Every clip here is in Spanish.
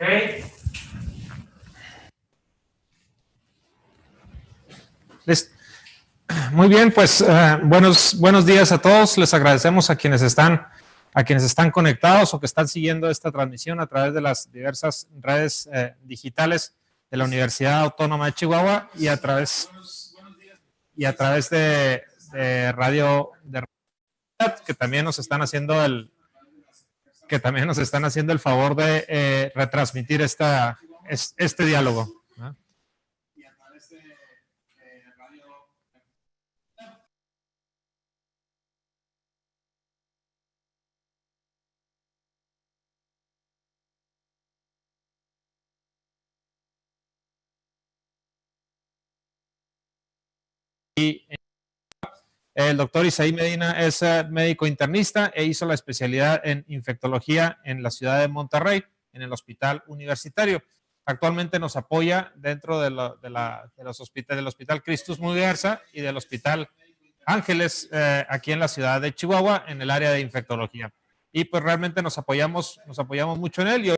Ok. Muy bien, pues buenos días a todos. Les agradecemos a quienes están conectados o que están siguiendo esta transmisión a través de las diversas redes digitales de la Universidad Autónoma de Chihuahua y a través de radio que también nos están haciendo el favor de retransmitir este diálogo, ¿no? Y el doctor Isaí Medina es médico internista e hizo la especialidad en infectología en la ciudad de Monterrey, en el Hospital Universitario. Actualmente nos apoya dentro del Hospital Christus Muguerza y del Hospital Ángeles, aquí en la ciudad de Chihuahua, en el área de infectología. Y pues realmente nos apoyamos mucho en él. Y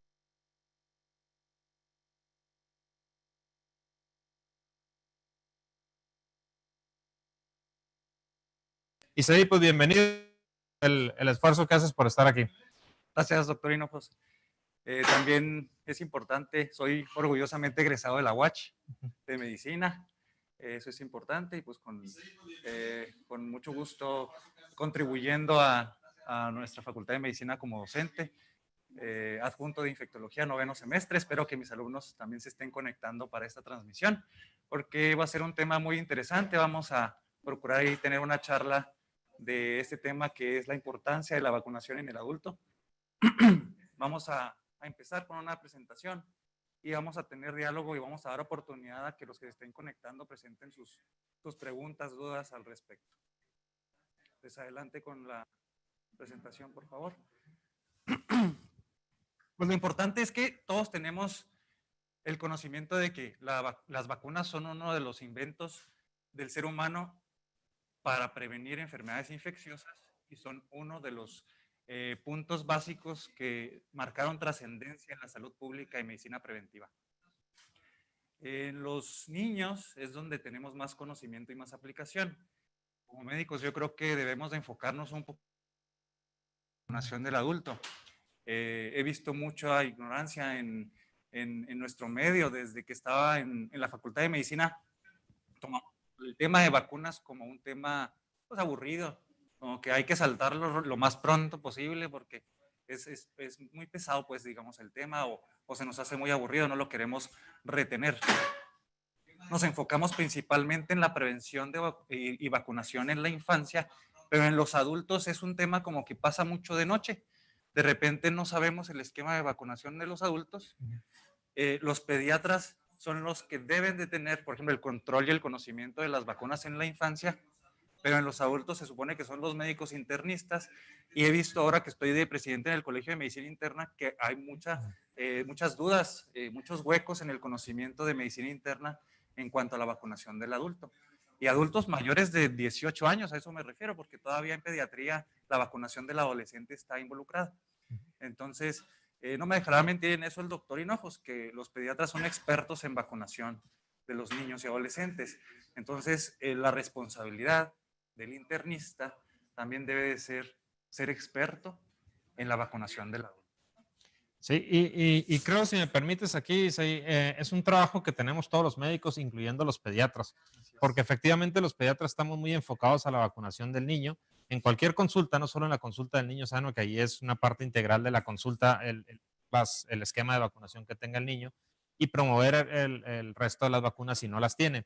Isaí, pues bienvenido. El esfuerzo que haces por estar aquí. Gracias, doctor Hinojos. También es importante, soy orgullosamente egresado de la UACH de medicina. Eso es importante y pues con mucho gusto contribuyendo a nuestra Facultad de Medicina como docente, adjunto de infectología, 9º semestre. Espero que mis alumnos también se estén conectando para esta transmisión, porque va a ser un tema muy interesante. Vamos a procurar ahí tener una charla de este tema que es la importancia de la vacunación en el adulto. Vamos a empezar con una presentación y vamos a tener diálogo y vamos a dar oportunidad a que los que se estén conectando presenten sus preguntas, dudas al respecto. Pues adelante con la presentación, por favor. Pues lo importante es que todos tenemos el conocimiento de que las vacunas son uno de los inventos del ser humano para prevenir enfermedades infecciosas y son uno de los puntos básicos que marcaron trascendencia en la salud pública y medicina preventiva. En los niños es donde tenemos más conocimiento y más aplicación. Como médicos yo creo que debemos de enfocarnos un poco en la vacunación del adulto. He visto mucha ignorancia en nuestro medio desde que estaba en la Facultad de Medicina. Tomamos el tema de vacunas como un tema pues aburrido, como que hay que saltarlo lo más pronto posible porque es muy pesado, pues digamos, el tema o se nos hace muy aburrido, no lo queremos retener. Nos enfocamos principalmente en la prevención y vacunación en la infancia, pero en los adultos es un tema como que pasa mucho de noche. De repente no sabemos el esquema de vacunación de los adultos. Los pediatras son los que deben de tener, por ejemplo, el control y el conocimiento de las vacunas en la infancia, pero en los adultos se supone que son los médicos internistas, y he visto ahora que estoy de presidente en el Colegio de Medicina Interna que hay muchas dudas, muchos huecos en el conocimiento de medicina interna en cuanto a la vacunación del adulto. Y adultos mayores de 18 años, a eso me refiero, porque todavía en pediatría la vacunación del adolescente está involucrada. Entonces, no me dejará mentir en eso el doctor Hinojos, que los pediatras son expertos en vacunación de los niños y adolescentes. Entonces, la responsabilidad del internista también debe de ser experto en la vacunación del adulto. Sí, y creo, si me permites aquí, es un trabajo que tenemos todos los médicos, incluyendo los pediatras, porque efectivamente los pediatras estamos muy enfocados a la vacunación del niño en cualquier consulta, no solo en la consulta del niño sano, que ahí es una parte integral de la consulta, el esquema de vacunación que tenga el niño, y promover el resto de las vacunas si no las tiene.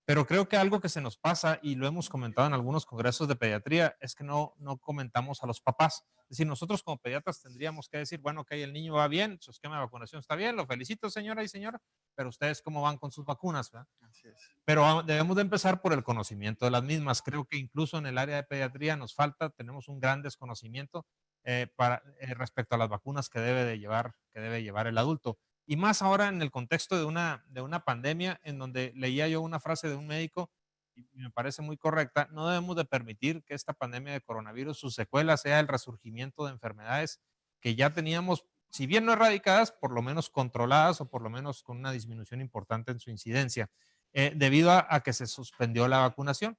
Pero creo que algo que se nos pasa, y lo hemos comentado en algunos congresos de pediatría, es que no comentamos a los papás. Es decir, nosotros como pediatras tendríamos que decir, bueno, ok, el niño va bien, su esquema de vacunación está bien, lo felicito, señora y señora, pero ustedes cómo van con sus vacunas, ¿verdad? Así es. Pero debemos de empezar por el conocimiento de las mismas. Creo que incluso en el área de pediatría nos falta, tenemos un gran desconocimiento respecto a las vacunas que debe llevar el adulto. Y más ahora en el contexto de una pandemia, en donde leía yo una frase de un médico y me parece muy correcta: no debemos de permitir que esta pandemia de coronavirus, su secuela sea el resurgimiento de enfermedades que ya teníamos si bien no erradicadas, por lo menos controladas o por lo menos con una disminución importante en su incidencia, debido a que se suspendió la vacunación.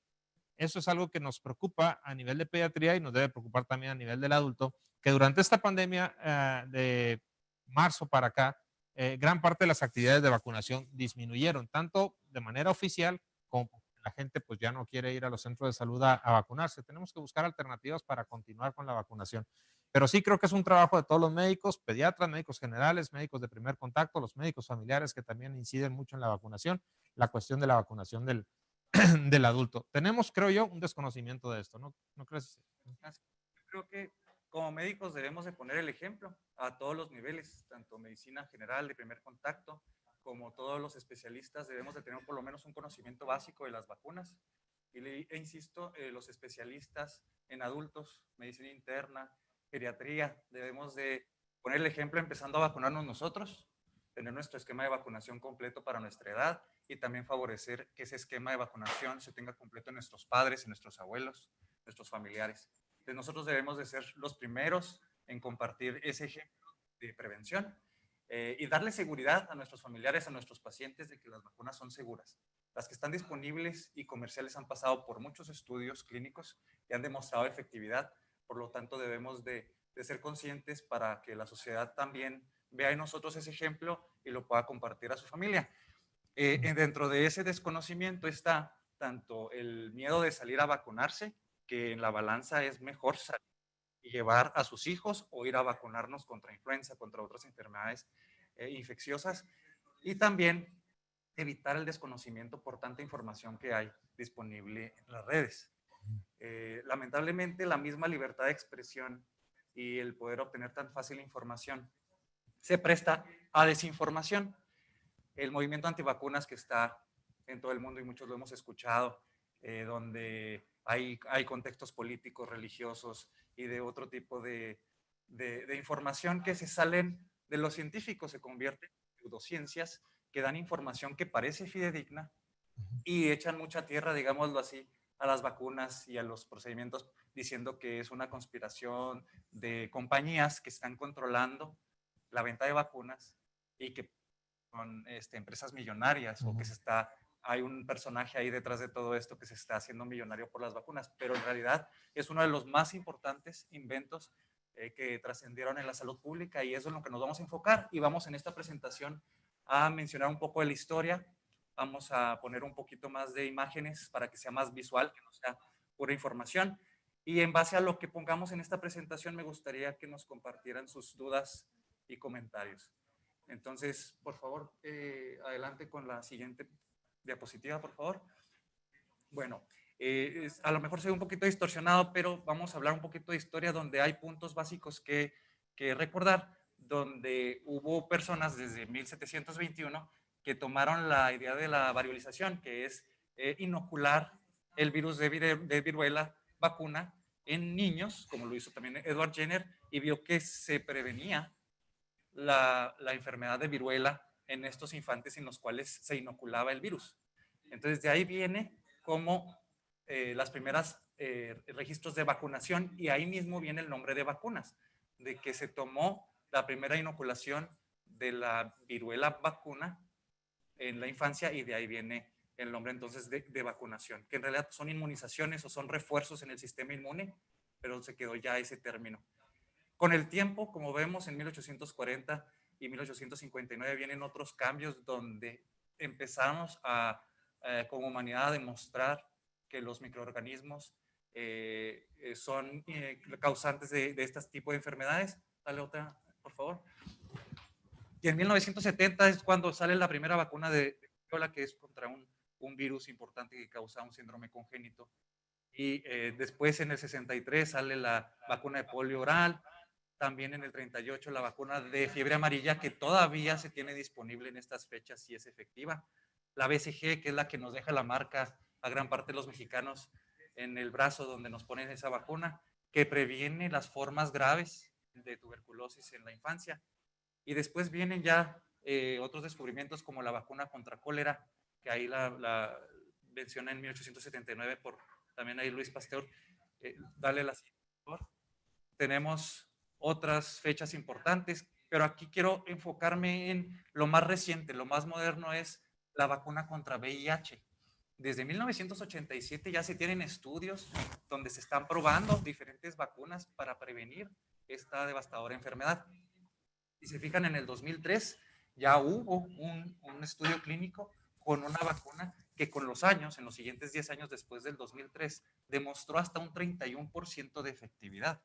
Eso es algo que nos preocupa a nivel de pediatría y nos debe preocupar también a nivel del adulto, que durante esta pandemia de marzo para acá, gran parte de las actividades de vacunación disminuyeron, tanto de manera oficial como porque la gente pues ya no quiere ir a los centros de salud a vacunarse. Tenemos que buscar alternativas para continuar con la vacunación. Pero sí creo que es un trabajo de todos los médicos, pediatras, médicos generales, médicos de primer contacto, los médicos familiares que también inciden mucho en la vacunación, la cuestión de la vacunación del adulto. Tenemos, creo yo, un desconocimiento de esto, ¿no crees? Creo que como médicos debemos de poner el ejemplo a todos los niveles, tanto medicina general de primer contacto, como todos los especialistas debemos de tener por lo menos un conocimiento básico de las vacunas. E insisto, los especialistas en adultos, medicina interna, geriatría, debemos de poner el ejemplo empezando a vacunarnos nosotros, tener nuestro esquema de vacunación completo para nuestra edad y también favorecer que ese esquema de vacunación se tenga completo en nuestros padres, en nuestros abuelos, nuestros familiares. Entonces nosotros debemos de ser los primeros en compartir ese ejemplo de prevención y darle seguridad a nuestros familiares, a nuestros pacientes de que las vacunas son seguras. Las que están disponibles y comerciales han pasado por muchos estudios clínicos y han demostrado efectividad, por lo tanto debemos de ser conscientes para que la sociedad también vea en nosotros ese ejemplo y lo pueda compartir a su familia. Dentro de ese desconocimiento está tanto el miedo de salir a vacunarse, que en la balanza es mejor salir y llevar a sus hijos o ir a vacunarnos contra influenza, contra otras enfermedades infecciosas, y también evitar el desconocimiento por tanta información que hay disponible en las redes. Lamentablemente, la misma libertad de expresión y el poder obtener tan fácil información se presta a desinformación. El movimiento antivacunas que está en todo el mundo y muchos lo hemos escuchado, donde hay contextos políticos, religiosos y de otro tipo de información que se salen de lo científico, se convierten en pseudociencias que dan información que parece fidedigna y echan mucha tierra, digámoslo así, a las vacunas y a los procedimientos, diciendo que es una conspiración de compañías que están controlando la venta de vacunas y que son empresas millonarias o que hay un personaje ahí detrás de todo esto que se está haciendo millonario por las vacunas, pero en realidad es uno de los más importantes inventos que trascendieron en la salud pública y eso es en lo que nos vamos a enfocar y vamos en esta presentación a mencionar un poco de la historia, vamos a poner un poquito más de imágenes para que sea más visual, que no sea pura información y en base a lo que pongamos en esta presentación me gustaría que nos compartieran sus dudas y comentarios. Entonces, por favor, adelante con la siguiente diapositiva, por favor. Bueno, a lo mejor se ve un poquito distorsionado, pero vamos a hablar un poquito de historia donde hay puntos básicos que recordar, donde hubo personas desde 1721 que tomaron la idea de la variolización, que es inocular el virus de viruela vacuna en niños, como lo hizo también Edward Jenner, y vio que se prevenía la enfermedad de viruela en estos infantes en los cuales se inoculaba el virus. Entonces, de ahí viene como las primeras registros de vacunación y ahí mismo viene el nombre de vacunas, de que se tomó la primera inoculación de la viruela vacuna en la infancia y de ahí viene el nombre entonces de vacunación, que en realidad son inmunizaciones o son refuerzos en el sistema inmune, pero se quedó ya ese término. Con el tiempo, como vemos, en 1840 y 1859 vienen otros cambios donde empezamos como humanidad a demostrar que los microorganismos son causantes de este tipo de enfermedades. Dale otra, por favor. Y en 1970 es cuando sale la primera vacuna de viruela, que es contra un virus importante que causa un síndrome congénito. Y después en el 63 sale la vacuna de polio oral, también en el 38 la vacuna de fiebre amarilla que todavía se tiene disponible en estas fechas y es efectiva. La BCG, que es la que nos deja la marca a gran parte de los mexicanos en el brazo donde nos ponen esa vacuna, que previene las formas graves de tuberculosis en la infancia. Y después vienen ya otros descubrimientos como la vacuna contra cólera, que ahí la menciona en 1879 por también ahí Luis Pasteur. Dale la siguiente, por favor. Tenemos otras fechas importantes, Pero aquí quiero enfocarme en lo más reciente, lo más moderno es la vacuna contra VIH. Desde 1987 ya se tienen estudios donde se están probando diferentes vacunas para prevenir esta devastadora enfermedad. Si se fijan, en el 2003 ya hubo un estudio clínico con una vacuna que con los años, en los siguientes 10 años después del 2003, demostró hasta un 31% de efectividad.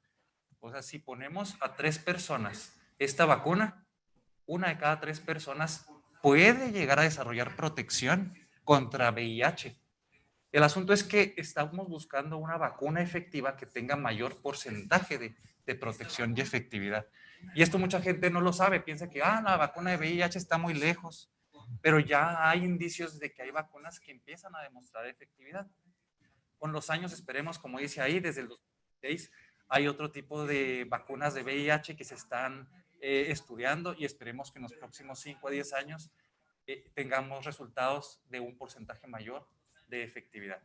O sea, si ponemos a 3 personas esta vacuna, una de cada 3 personas puede llegar a desarrollar protección contra VIH. El asunto es que estamos buscando una vacuna efectiva que tenga mayor porcentaje de protección y efectividad. Y esto mucha gente no lo sabe, piensa que la vacuna de VIH está muy lejos, pero ya hay indicios de que hay vacunas que empiezan a demostrar efectividad. Con los años esperemos, como dice ahí, desde el 2006 hay otro tipo de vacunas de VIH que se están estudiando y esperemos que en los próximos 5 a 10 años tengamos resultados de un porcentaje mayor de efectividad.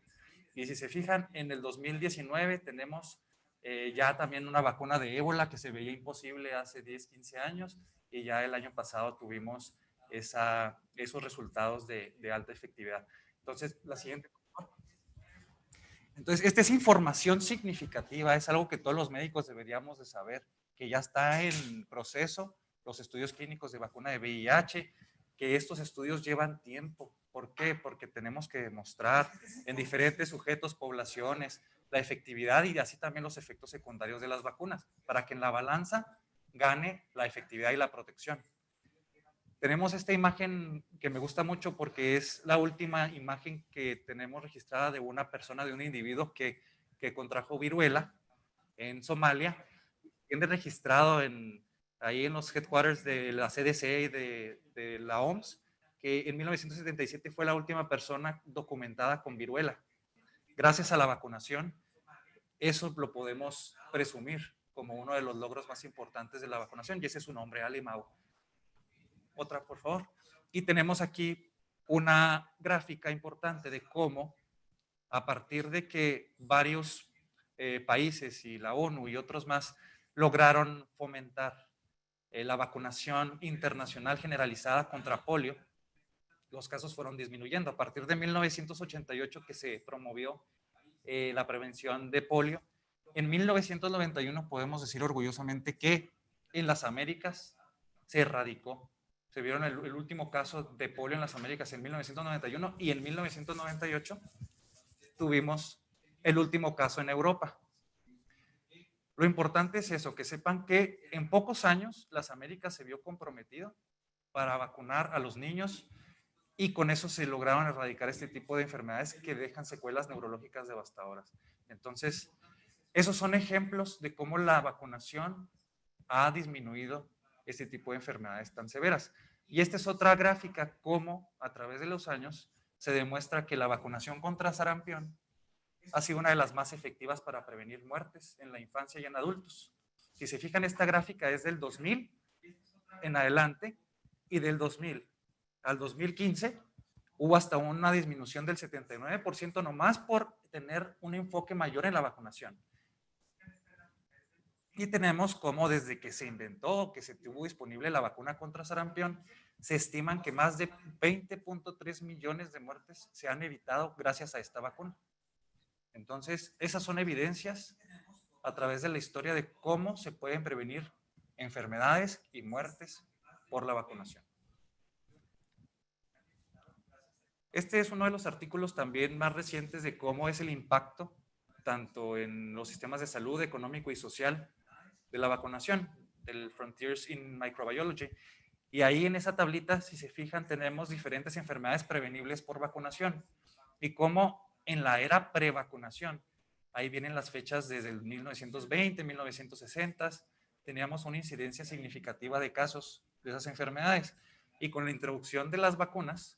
Y si se fijan, en el 2019 tenemos ya también una vacuna de ébola que se veía imposible hace 10, 15 años y ya el año pasado tuvimos esos resultados de alta efectividad. Entonces, la siguiente. Entonces, esta es información significativa, es algo que todos los médicos deberíamos de saber, que ya está en proceso los estudios clínicos de vacuna de VIH, que estos estudios llevan tiempo. ¿Por qué? Porque tenemos que demostrar en diferentes sujetos, poblaciones, la efectividad y así también los efectos secundarios de las vacunas, para que en la balanza gane la efectividad y la protección. Tenemos esta imagen que me gusta mucho porque es la última imagen que tenemos registrada de una persona, de un individuo que contrajo viruela en Somalia. Tiene registrado ahí en los headquarters de la CDC y de la OMS que en 1977 fue la última persona documentada con viruela. Gracias a la vacunación, eso lo podemos presumir como uno de los logros más importantes de la vacunación y ese es su nombre, Ali Mau. Otra, por favor. Y tenemos aquí una gráfica importante de cómo, a partir de que varios países y la ONU y otros más lograron fomentar la vacunación internacional generalizada contra polio, los casos fueron disminuyendo. A partir de 1988 que se promovió la prevención de polio, en 1991 podemos decir orgullosamente que en las Américas se erradicó. Se vieron el último caso de polio en las Américas en 1991 y en 1998 tuvimos el último caso en Europa. Lo importante es eso, que sepan que en pocos años las Américas se vio comprometido para vacunar a los niños y con eso se lograron erradicar este tipo de enfermedades que dejan secuelas neurológicas devastadoras. Entonces, esos son ejemplos de cómo la vacunación ha disminuido este tipo de enfermedades tan severas. Y esta es otra gráfica, cómo a través de los años se demuestra que la vacunación contra sarampión ha sido una de las más efectivas para prevenir muertes en la infancia y en adultos. Si se fijan, esta gráfica es del 2000 en adelante y del 2000 al 2015 hubo hasta una disminución del 79% nomás por tener un enfoque mayor en la vacunación. Y tenemos como desde que se inventó, que se tuvo disponible la vacuna contra sarampión, se estiman que más de 20.3 millones de muertes se han evitado gracias a esta vacuna. Entonces, esas son evidencias a través de la historia de cómo se pueden prevenir enfermedades y muertes por la vacunación. Este es uno de los artículos también más recientes de cómo es el impacto, tanto en los sistemas de salud, económico y social, de la vacunación, del Frontiers in Microbiology. Y ahí en esa tablita, si se fijan, tenemos diferentes enfermedades prevenibles por vacunación y cómo en la era prevacunación, ahí vienen las fechas desde el 1920, 1960, teníamos una incidencia significativa de casos de esas enfermedades. Y con la introducción de las vacunas,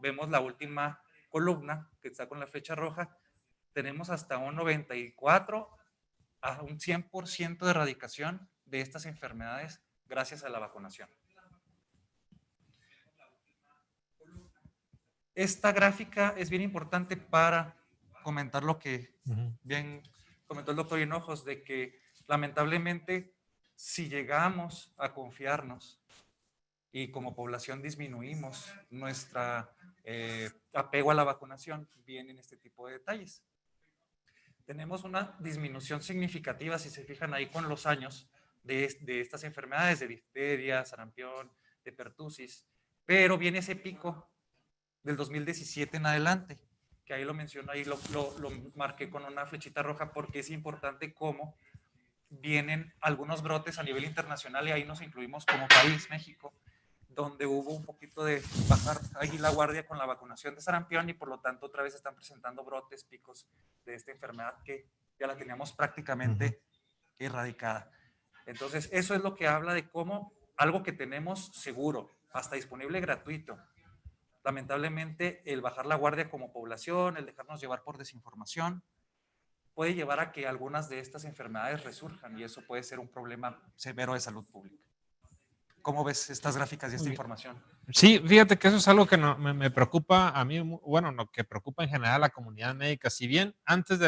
vemos la última columna que está con la flecha roja, tenemos hasta un 94 a un 100% de erradicación de estas enfermedades gracias a la vacunación. Esta gráfica es bien importante para comentar lo que bien comentó el doctor Hinojos, de que lamentablemente Si llegamos a confiarnos y como población disminuimos nuestra apego a la vacunación, vienen este tipo de detalles. Tenemos una disminución significativa, si se fijan ahí con los años, de estas enfermedades de difteria, sarampión, de pertusis, pero viene ese pico del 2017 en adelante, que ahí lo menciono, ahí lo marqué con una flechita roja porque es importante cómo vienen algunos brotes a nivel internacional y ahí nos incluimos como país, México, donde hubo un poquito de bajar ahí la guardia con la vacunación de sarampión y por lo tanto otra vez están presentando brotes, picos de esta enfermedad que ya la teníamos prácticamente erradicada. Entonces, eso es lo que habla de cómo algo que tenemos seguro, hasta disponible gratuito, lamentablemente el bajar la guardia como población, el dejarnos llevar por desinformación, puede llevar a que algunas de estas enfermedades resurjan y eso puede ser un problema severo de salud pública. ¿Cómo ves estas gráficas y esta información? Sí, fíjate que eso es algo que me preocupa a mí, bueno, lo que preocupa en general a la comunidad médica. Si bien antes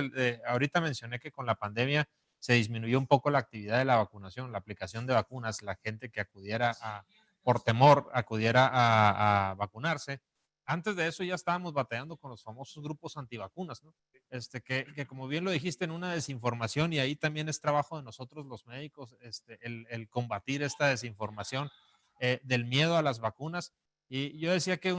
ahorita mencioné que con la pandemia se disminuyó un poco la actividad de la vacunación, la aplicación de vacunas, la gente que por temor, acudiera a vacunarse. Antes de eso ya estábamos batallando con los famosos grupos antivacunas, ¿no? Que como bien lo dijiste, en una desinformación, y ahí también es trabajo de nosotros los médicos, el combatir esta desinformación del miedo a las vacunas. Y yo decía que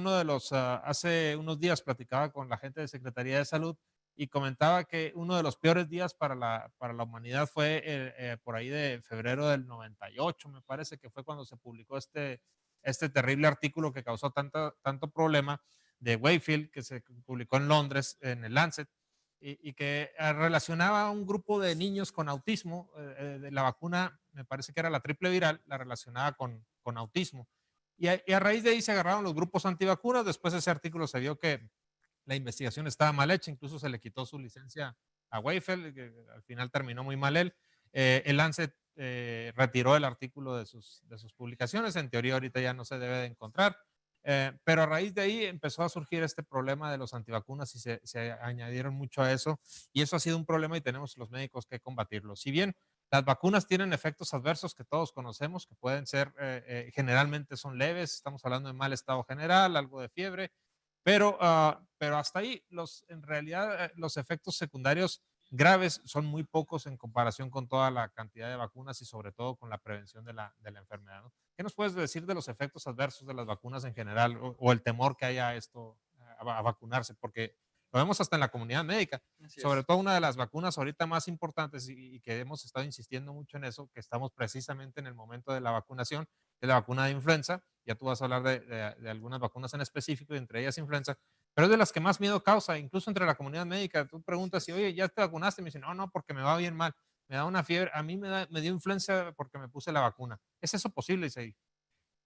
hace unos días platicaba con la gente de Secretaría de Salud y comentaba que uno de los peores días para la humanidad fue por ahí de febrero del 98, me parece que fue cuando se publicó este terrible artículo que causó tanto problema de Wakefield, que se publicó en Londres, en el Lancet, y que relacionaba a un grupo de niños con autismo, de la vacuna, me parece que era la triple viral, la relacionaba con autismo. Y a raíz de ahí se agarraron los grupos antivacunas. Después de ese artículo se vio que la investigación estaba mal hecha, incluso se le quitó su licencia a Wakefield, que al final terminó muy mal él. El Lancet retiró el artículo de sus publicaciones, en teoría ahorita ya no se debe de encontrar. Pero a raíz de ahí empezó a surgir este problema de los antivacunas y se añadieron mucho a eso, y eso ha sido un problema y tenemos los médicos que combatirlo. Si bien las vacunas tienen efectos adversos que todos conocemos, que pueden ser, generalmente son leves, estamos hablando de mal estado general, algo de fiebre, pero hasta ahí, en realidad, los efectos secundarios graves son muy pocos en comparación con toda la cantidad de vacunas y sobre todo con la prevención de la enfermedad, ¿no? ¿Qué nos puedes decir de los efectos adversos de las vacunas en general o el temor que haya a esto, a vacunarse? Porque lo vemos hasta en la comunidad médica. Así Sobre es. todo una de las vacunas ahorita más importantes y que hemos estado insistiendo mucho en eso, que estamos precisamente en el momento de la vacunación, es la vacuna de influenza. Ya tú vas a hablar de algunas vacunas en específico, y entre ellas influenza, pero es de las que más miedo causa, incluso entre la comunidad médica. Tú preguntas si, oye, ¿ya te vacunaste? Y me dicen, no, no, porque me va bien mal, me da una fiebre, a mí me dio influenza porque me puse la vacuna. ¿Es eso posible, Isaí?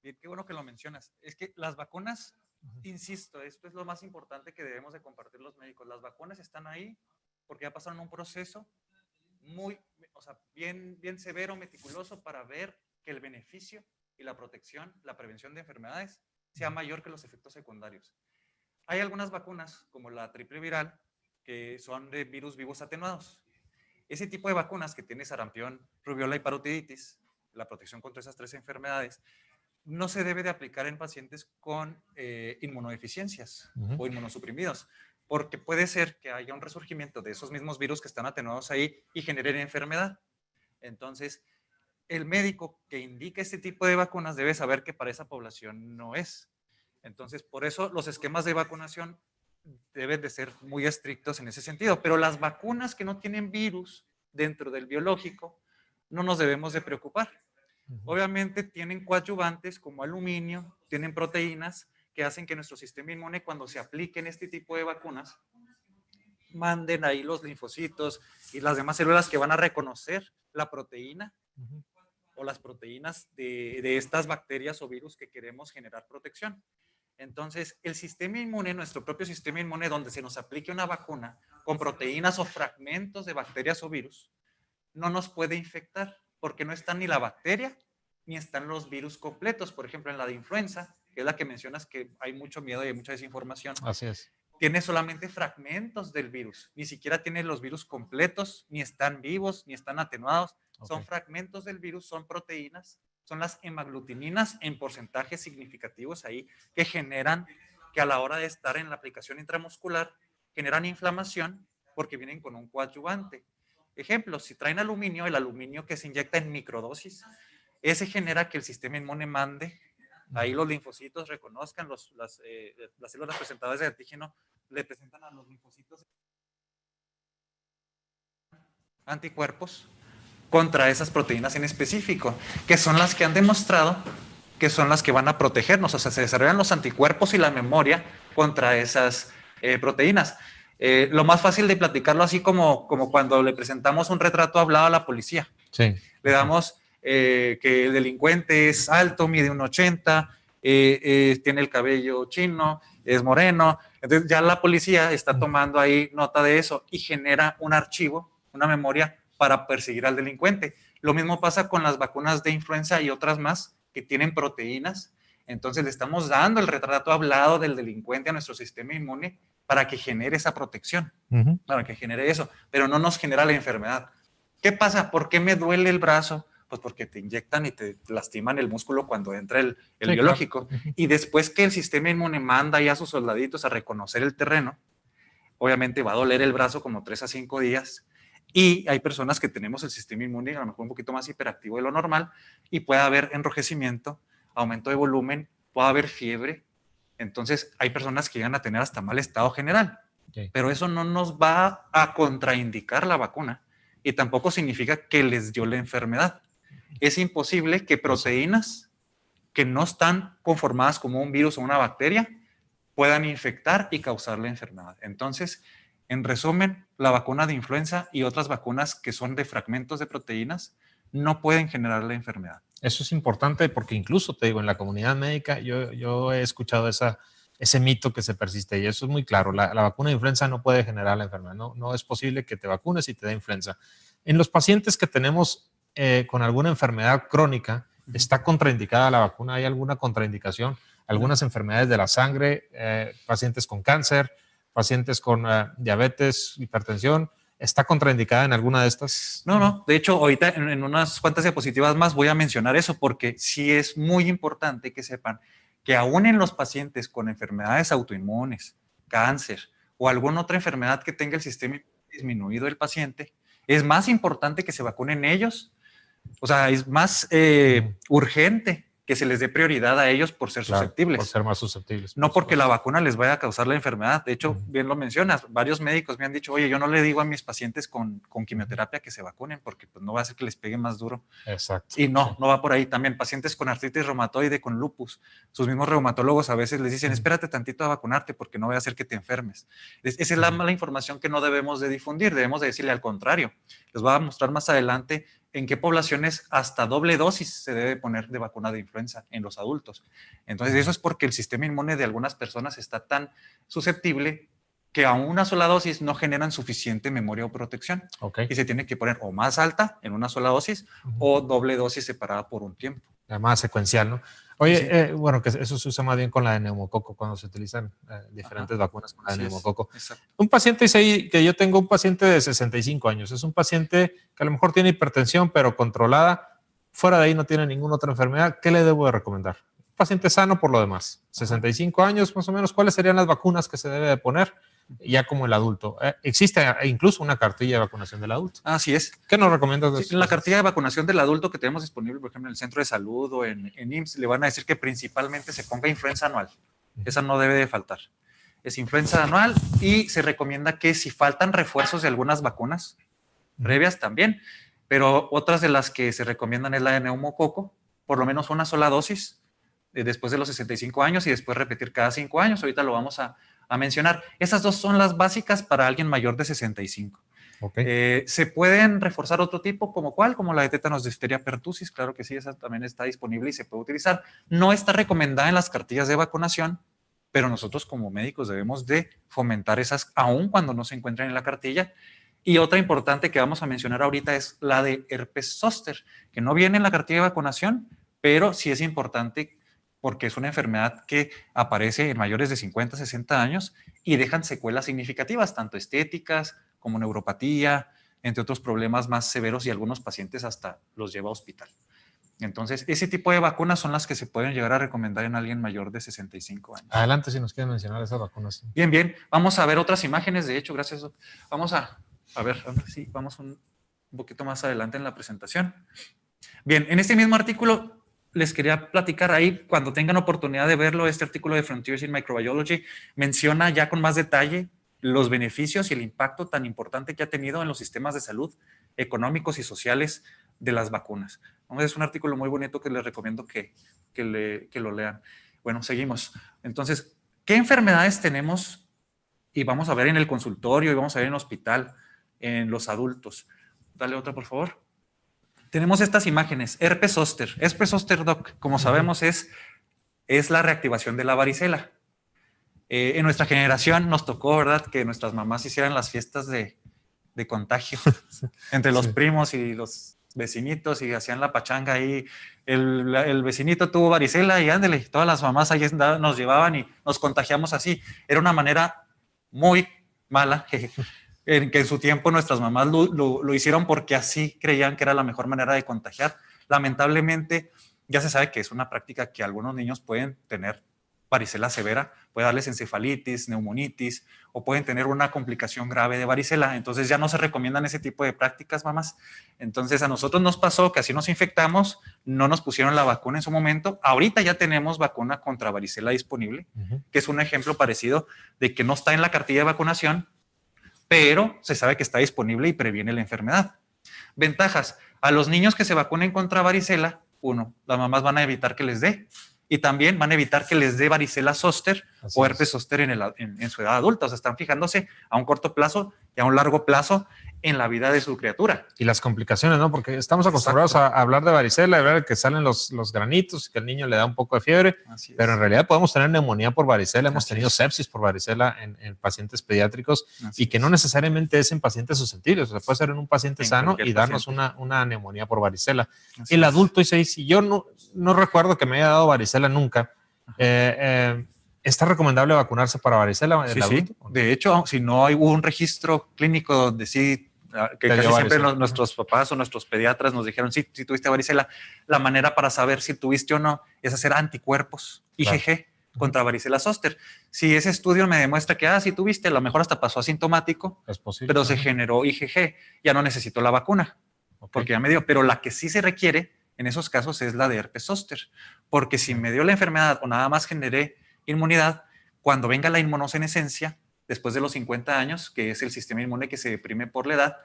Bien, qué bueno que lo mencionas. Es que las vacunas, insisto, esto es lo más importante que debemos de compartir los médicos. Las vacunas están ahí porque ya pasaron un proceso muy, o sea, bien severo, meticuloso para ver que el beneficio y la protección, la prevención de enfermedades sea mayor que los efectos secundarios. Hay algunas vacunas, como la triple viral, que son de virus vivos atenuados. Ese tipo de vacunas que tiene sarampión, rubiola y parotiditis, la protección contra esas tres enfermedades, no se debe de aplicar en pacientes con inmunodeficiencias o inmunosuprimidos, porque puede ser que haya un resurgimiento de esos mismos virus que están atenuados ahí y generen enfermedad. Entonces, el médico que indica este tipo de vacunas debe saber que para esa población no es. Entonces, por eso los esquemas de vacunación deben de ser muy estrictos en ese sentido. Pero las vacunas que no tienen virus dentro del biológico, no nos debemos de preocupar. Obviamente tienen coadyuvantes como aluminio, tienen proteínas que hacen que nuestro sistema inmune, cuando se apliquen este tipo de vacunas, manden ahí los linfocitos y las demás células que van a reconocer la proteína o las proteínas de estas bacterias o virus que queremos generar protección. Entonces, el sistema inmune, nuestro propio sistema inmune, donde se nos aplique una vacuna con proteínas o fragmentos de bacterias o virus, no nos puede infectar porque no está ni la bacteria ni están los virus completos. Por ejemplo, en la de influenza, que es la que mencionas que hay mucho miedo y hay mucha desinformación, Así es. tiene solamente fragmentos del virus, ni siquiera tiene los virus completos, ni están vivos, ni están atenuados, Son fragmentos del virus, son proteínas, son las hemaglutininas en porcentajes significativos ahí que generan, que a la hora de estar en la aplicación intramuscular, generan inflamación porque vienen con un coadyuvante. Ejemplo, si traen aluminio, el aluminio que se inyecta en microdosis, ese genera que el sistema inmune mande, ahí los linfocitos reconozcan, las células presentadoras de antígeno le presentan a los linfocitos anticuerpos contra esas proteínas en específico, que son las que han demostrado que son las que van a protegernos, o sea, se desarrollan los anticuerpos y la memoria contra esas proteínas. Lo más fácil de platicarlo así como cuando le presentamos un retrato hablado a la policía. Sí. Le damos que el delincuente es alto, mide 1,80, tiene el cabello chino, es moreno. Entonces ya la policía está tomando ahí nota de eso y genera un archivo, una memoria para perseguir al delincuente. Lo mismo pasa con las vacunas de influenza y otras más que tienen proteínas. Entonces le estamos dando el retrato hablado del delincuente a nuestro sistema inmune para que genere esa protección, para que genere eso, pero no nos genera la enfermedad. ¿Qué pasa? ¿Por qué me duele el brazo? Pues porque te inyectan y te lastiman el músculo cuando entra el sí, biológico. Claro. Y después que el sistema inmune manda ya a sus soldaditos a reconocer el terreno, obviamente va a doler el brazo como 3 a 5 días. Y hay personas que tenemos el sistema inmune a lo mejor un poquito más hiperactivo de lo normal y puede haber enrojecimiento, aumento de volumen, puede haber fiebre. Entonces hay personas que llegan a tener hasta mal estado general. Okay. Pero eso no nos va a contraindicar la vacuna y tampoco significa que les dio la enfermedad. Es imposible que proteínas que no están conformadas como un virus o una bacteria puedan infectar y causar la enfermedad. Entonces, en resumen, la vacuna de influenza y otras vacunas que son de fragmentos de proteínas no pueden generar la enfermedad. Eso es importante porque incluso, te digo, en la comunidad médica yo he escuchado ese mito que se persiste y eso es muy claro. La vacuna de influenza no puede generar la enfermedad. No es posible que te vacunes y te dé influenza. En los pacientes que tenemos con alguna enfermedad crónica, ¿está contraindicada la vacuna? ¿Hay alguna contraindicación? Algunas enfermedades de la sangre, pacientes con cáncer, pacientes con diabetes, hipertensión, ¿está contraindicada en alguna de estas? No. De hecho, ahorita en unas cuantas diapositivas más voy a mencionar eso porque sí es muy importante que sepan que aún en los pacientes con enfermedades autoinmunes, cáncer o alguna otra enfermedad que tenga el sistema disminuido del paciente, es más importante que se vacunen ellos. O sea, es más urgente que se les dé prioridad a ellos por ser susceptibles. Por ser más susceptibles. No porque la vacuna les vaya a causar la enfermedad. De hecho, bien lo mencionas, varios médicos me han dicho, oye, yo no le digo a mis pacientes con quimioterapia que se vacunen porque pues, no va a hacer que les pegue más duro. Exacto. Y no va por ahí. También pacientes con artritis reumatoide, con lupus, sus mismos reumatólogos a veces les dicen, espérate tantito a vacunarte porque no va a hacer que te enfermes. Esa es la mala información que no debemos de difundir, debemos de decirle al contrario. Les voy a mostrar más adelante en qué poblaciones hasta doble dosis se debe poner de vacuna de influenza en los adultos. Entonces, eso es porque el sistema inmune de algunas personas está tan susceptible que a una sola dosis no generan suficiente memoria o protección. Okay. Y se tiene que poner o más alta en una sola dosis o doble dosis separada por un tiempo. Más secuencial, ¿no? Oye, sí. Bueno, que eso se usa más bien con la de neumococo, cuando se utilizan diferentes vacunas con la de neumococo. Un paciente dice ahí que yo tengo un paciente de 65 años, es un paciente que a lo mejor tiene hipertensión, pero controlada, fuera de ahí no tiene ninguna otra enfermedad, ¿qué le debo de recomendar? Un paciente sano por lo demás, 65 años más o menos, ¿cuáles serían las vacunas que se debe de poner? Ya como el adulto. Existe incluso una cartilla de vacunación del adulto. Así es. ¿Qué nos recomiendas? Sí, en la cartilla de vacunación del adulto que tenemos disponible, por ejemplo, en el centro de salud o en IMSS, le van a decir que principalmente se ponga influenza anual. Esa no debe de faltar. Es influenza anual y se recomienda que si faltan refuerzos de algunas vacunas previas también, pero otras de las que se recomiendan es la de neumococo, por lo menos una sola dosis después de los 65 años y después repetir cada 5 años. Ahorita lo vamos a mencionar. Esas dos son las básicas para alguien mayor de 65. Okay. Se pueden reforzar otro tipo, ¿como cuál? Como la de tétanos, difteria, pertussis. Claro que sí, esa también está disponible y se puede utilizar. No está recomendada en las cartillas de vacunación, pero nosotros como médicos debemos de fomentar esas aun cuando no se encuentran en la cartilla. Y otra importante que vamos a mencionar ahorita es la de herpes zóster, que no viene en la cartilla de vacunación, pero sí es importante porque es una enfermedad que aparece en mayores de 50, 60 años y dejan secuelas significativas, tanto estéticas como neuropatía, entre otros problemas más severos, y algunos pacientes hasta los lleva a hospital. Entonces, ese tipo de vacunas son las que se pueden llegar a recomendar en alguien mayor de 65 años. Adelante si nos quieren mencionar esas vacunas. Bien, bien. Vamos a ver otras imágenes, de hecho, gracias. Vamos a ver, sí, vamos un poquito más adelante en la presentación. Bien, en este mismo artículo les quería platicar ahí, cuando tengan oportunidad de verlo, este artículo de Frontiers in Microbiology menciona ya con más detalle los beneficios y el impacto tan importante que ha tenido en los sistemas de salud económicos y sociales de las vacunas. Es un artículo muy bonito que les recomiendo que lo lean. Bueno, seguimos. Entonces, ¿qué enfermedades tenemos? Y vamos a ver en el consultorio y vamos a ver en el hospital, en los adultos. Dale otra, por favor. Tenemos estas imágenes. Herpes zóster. Herpes zóster, doc, como sabemos, es la reactivación de la varicela. En nuestra generación nos tocó, ¿verdad?, que nuestras mamás hicieran las fiestas de contagio entre los primos y los vecinitos, y hacían la pachanga ahí. El vecinito tuvo varicela y ándele, todas las mamás ahí nos llevaban y nos contagiamos así. Era una manera muy mala, en que en su tiempo nuestras mamás lo hicieron porque así creían que era la mejor manera de contagiar. Lamentablemente, ya se sabe que es una práctica que algunos niños pueden tener varicela severa, puede darles encefalitis, neumonitis, o pueden tener una complicación grave de varicela. Entonces ya no se recomiendan ese tipo de prácticas, mamás. Entonces a nosotros nos pasó que así nos infectamos, no nos pusieron la vacuna en su momento. Ahorita ya tenemos vacuna contra varicela disponible, que es un ejemplo parecido de que no está en la cartilla de vacunación, pero se sabe que está disponible y previene la enfermedad. Ventajas: a los niños que se vacunen contra varicela, uno, las mamás van a evitar que les dé, y también van a evitar que les dé varicela zóster o herpes zóster en su edad adulta. O sea, están fijándose a un corto plazo y a un largo plazo en la vida de su criatura. Y las complicaciones, ¿no? Porque estamos acostumbrados a hablar de varicela, a ver que salen los granitos, que el niño le da un poco de fiebre, pero en realidad podemos tener neumonía por varicela, hemos tenido sepsis por varicela en pacientes pediátricos, y que no necesariamente es en pacientes susceptibles, o sea, puede ser en un paciente sano y darnos una neumonía por varicela. El adulto, dice, si yo no recuerdo que me haya dado varicela nunca, ¿está recomendable vacunarse para varicela? Sí. De hecho, si no hubo un registro clínico donde sí, que casi siempre nuestros papás o nuestros pediatras nos dijeron, sí, si tuviste varicela, la manera para saber si tuviste o no es hacer anticuerpos, IgG, contra varicela zóster. Si ese estudio me demuestra que, sí tuviste, a lo mejor hasta pasó asintomático, es posible, pero se generó IgG, ya no necesito la vacuna, porque ya me dio. Pero la que sí se requiere en esos casos es la de herpes zóster, porque si me dio la enfermedad o nada más generé inmunidad, cuando venga la inmunosenescencia, después de los 50 años, que es el sistema inmune que se deprime por la edad,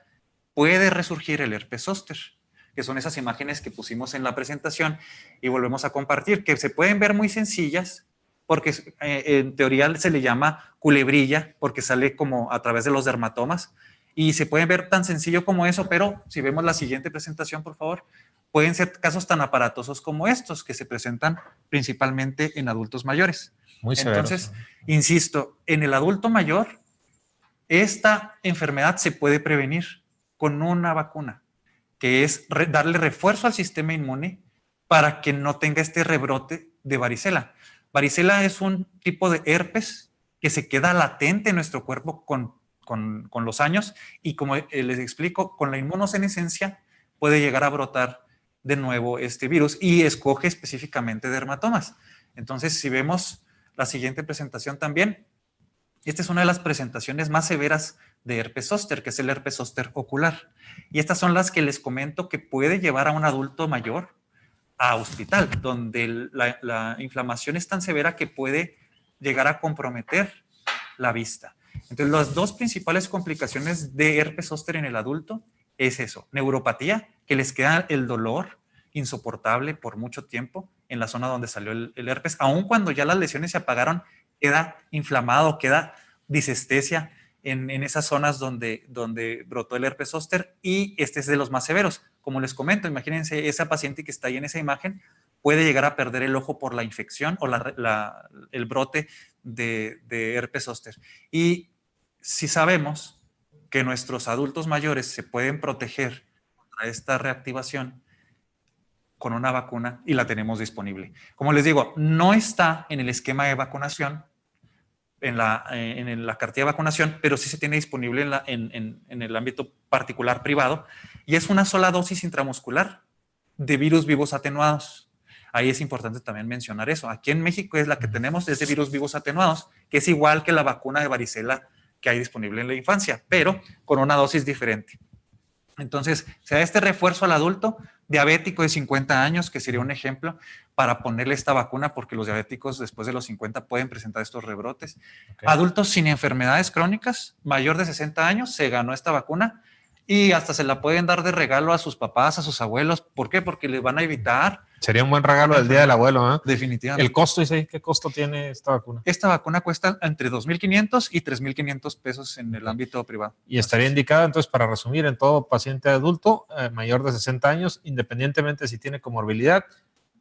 puede resurgir el herpes zóster, que son esas imágenes que pusimos en la presentación y volvemos a compartir, que se pueden ver muy sencillas, porque en teoría se le llama culebrilla, porque sale como a través de los dermatomas, y se pueden ver tan sencillo como eso, pero si vemos la siguiente presentación, por favor, pueden ser casos tan aparatosos como estos, que se presentan principalmente en adultos mayores. Muy severos. Entonces, insisto, en el adulto mayor, esta enfermedad se puede prevenir con una vacuna, que es darle refuerzo al sistema inmune para que no tenga este rebrote de varicela. Varicela es un tipo de herpes que se queda latente en nuestro cuerpo con los años, y como les explico, con la inmunosenescencia puede llegar a brotar de nuevo este virus, y escoge específicamente dermatomas. Entonces, si vemos la siguiente presentación también, esta es una de las presentaciones más severas de herpes zóster, que es el herpes zóster ocular. Y estas son las que les comento que puede llevar a un adulto mayor a hospital, donde la inflamación es tan severa que puede llegar a comprometer la vista. Entonces, las dos principales complicaciones de herpes zóster en el adulto es eso: neuropatía, que les queda el dolor insoportable por mucho tiempo en la zona donde salió el herpes, aun cuando ya las lesiones se apagaron, queda inflamado, queda disestesia en esas zonas donde brotó el herpes zóster, y este es de los más severos. Como les comento, imagínense, esa paciente que está ahí en esa imagen puede llegar a perder el ojo por la infección o el brote de herpes zóster. Y si sabemos que nuestros adultos mayores se pueden proteger contra esta reactivación con una vacuna, y la tenemos disponible. Como les digo, no está en el esquema de vacunación, en la cartilla de vacunación, pero sí se tiene disponible en el ámbito particular privado, y es una sola dosis intramuscular de virus vivos atenuados. Ahí es importante también mencionar eso. Aquí en México es la que tenemos, es de virus vivos atenuados, que es igual que la vacuna de varicela que hay disponible en la infancia, pero con una dosis diferente. Entonces, se da este refuerzo al adulto diabético de 50 años, que sería un ejemplo para ponerle esta vacuna, porque los diabéticos después de los 50 pueden presentar estos rebrotes. Okay. Adultos sin enfermedades crónicas, mayor de 60 años, se ganó esta vacuna y hasta se la pueden dar de regalo a sus papás, a sus abuelos. ¿Por qué? Porque les van a evitar. Sería un buen regalo del Día del Abuelo, ¿eh? Definitivamente. ¿El costo, dice, qué costo tiene esta vacuna? Esta vacuna cuesta entre 2,500 y 3,500 pesos en el ámbito privado. Y estaría indicada, entonces, para resumir, en todo paciente adulto mayor de 60 años, independientemente si tiene comorbilidad,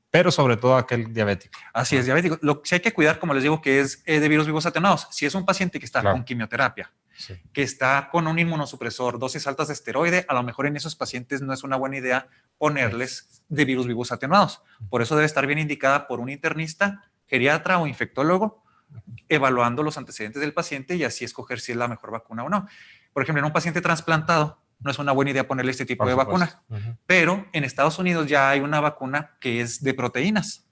pero sobre todo aquel diabético. Así es, diabético. Lo que sí hay que cuidar, como les digo, que es de virus vivos atenuados. Si es un paciente que está con quimioterapia, sí, que está con un inmunosupresor, dosis altas de esteroide, a lo mejor en esos pacientes no es una buena idea ponerles de virus vivos atenuados. Por eso debe estar bien indicada por un internista, geriatra o infectólogo, evaluando los antecedentes del paciente y así escoger si es la mejor vacuna o no. Por ejemplo, en un paciente trasplantado, no es una buena idea ponerle este tipo de vacuna. Pero en Estados Unidos ya hay una vacuna que es de proteínas.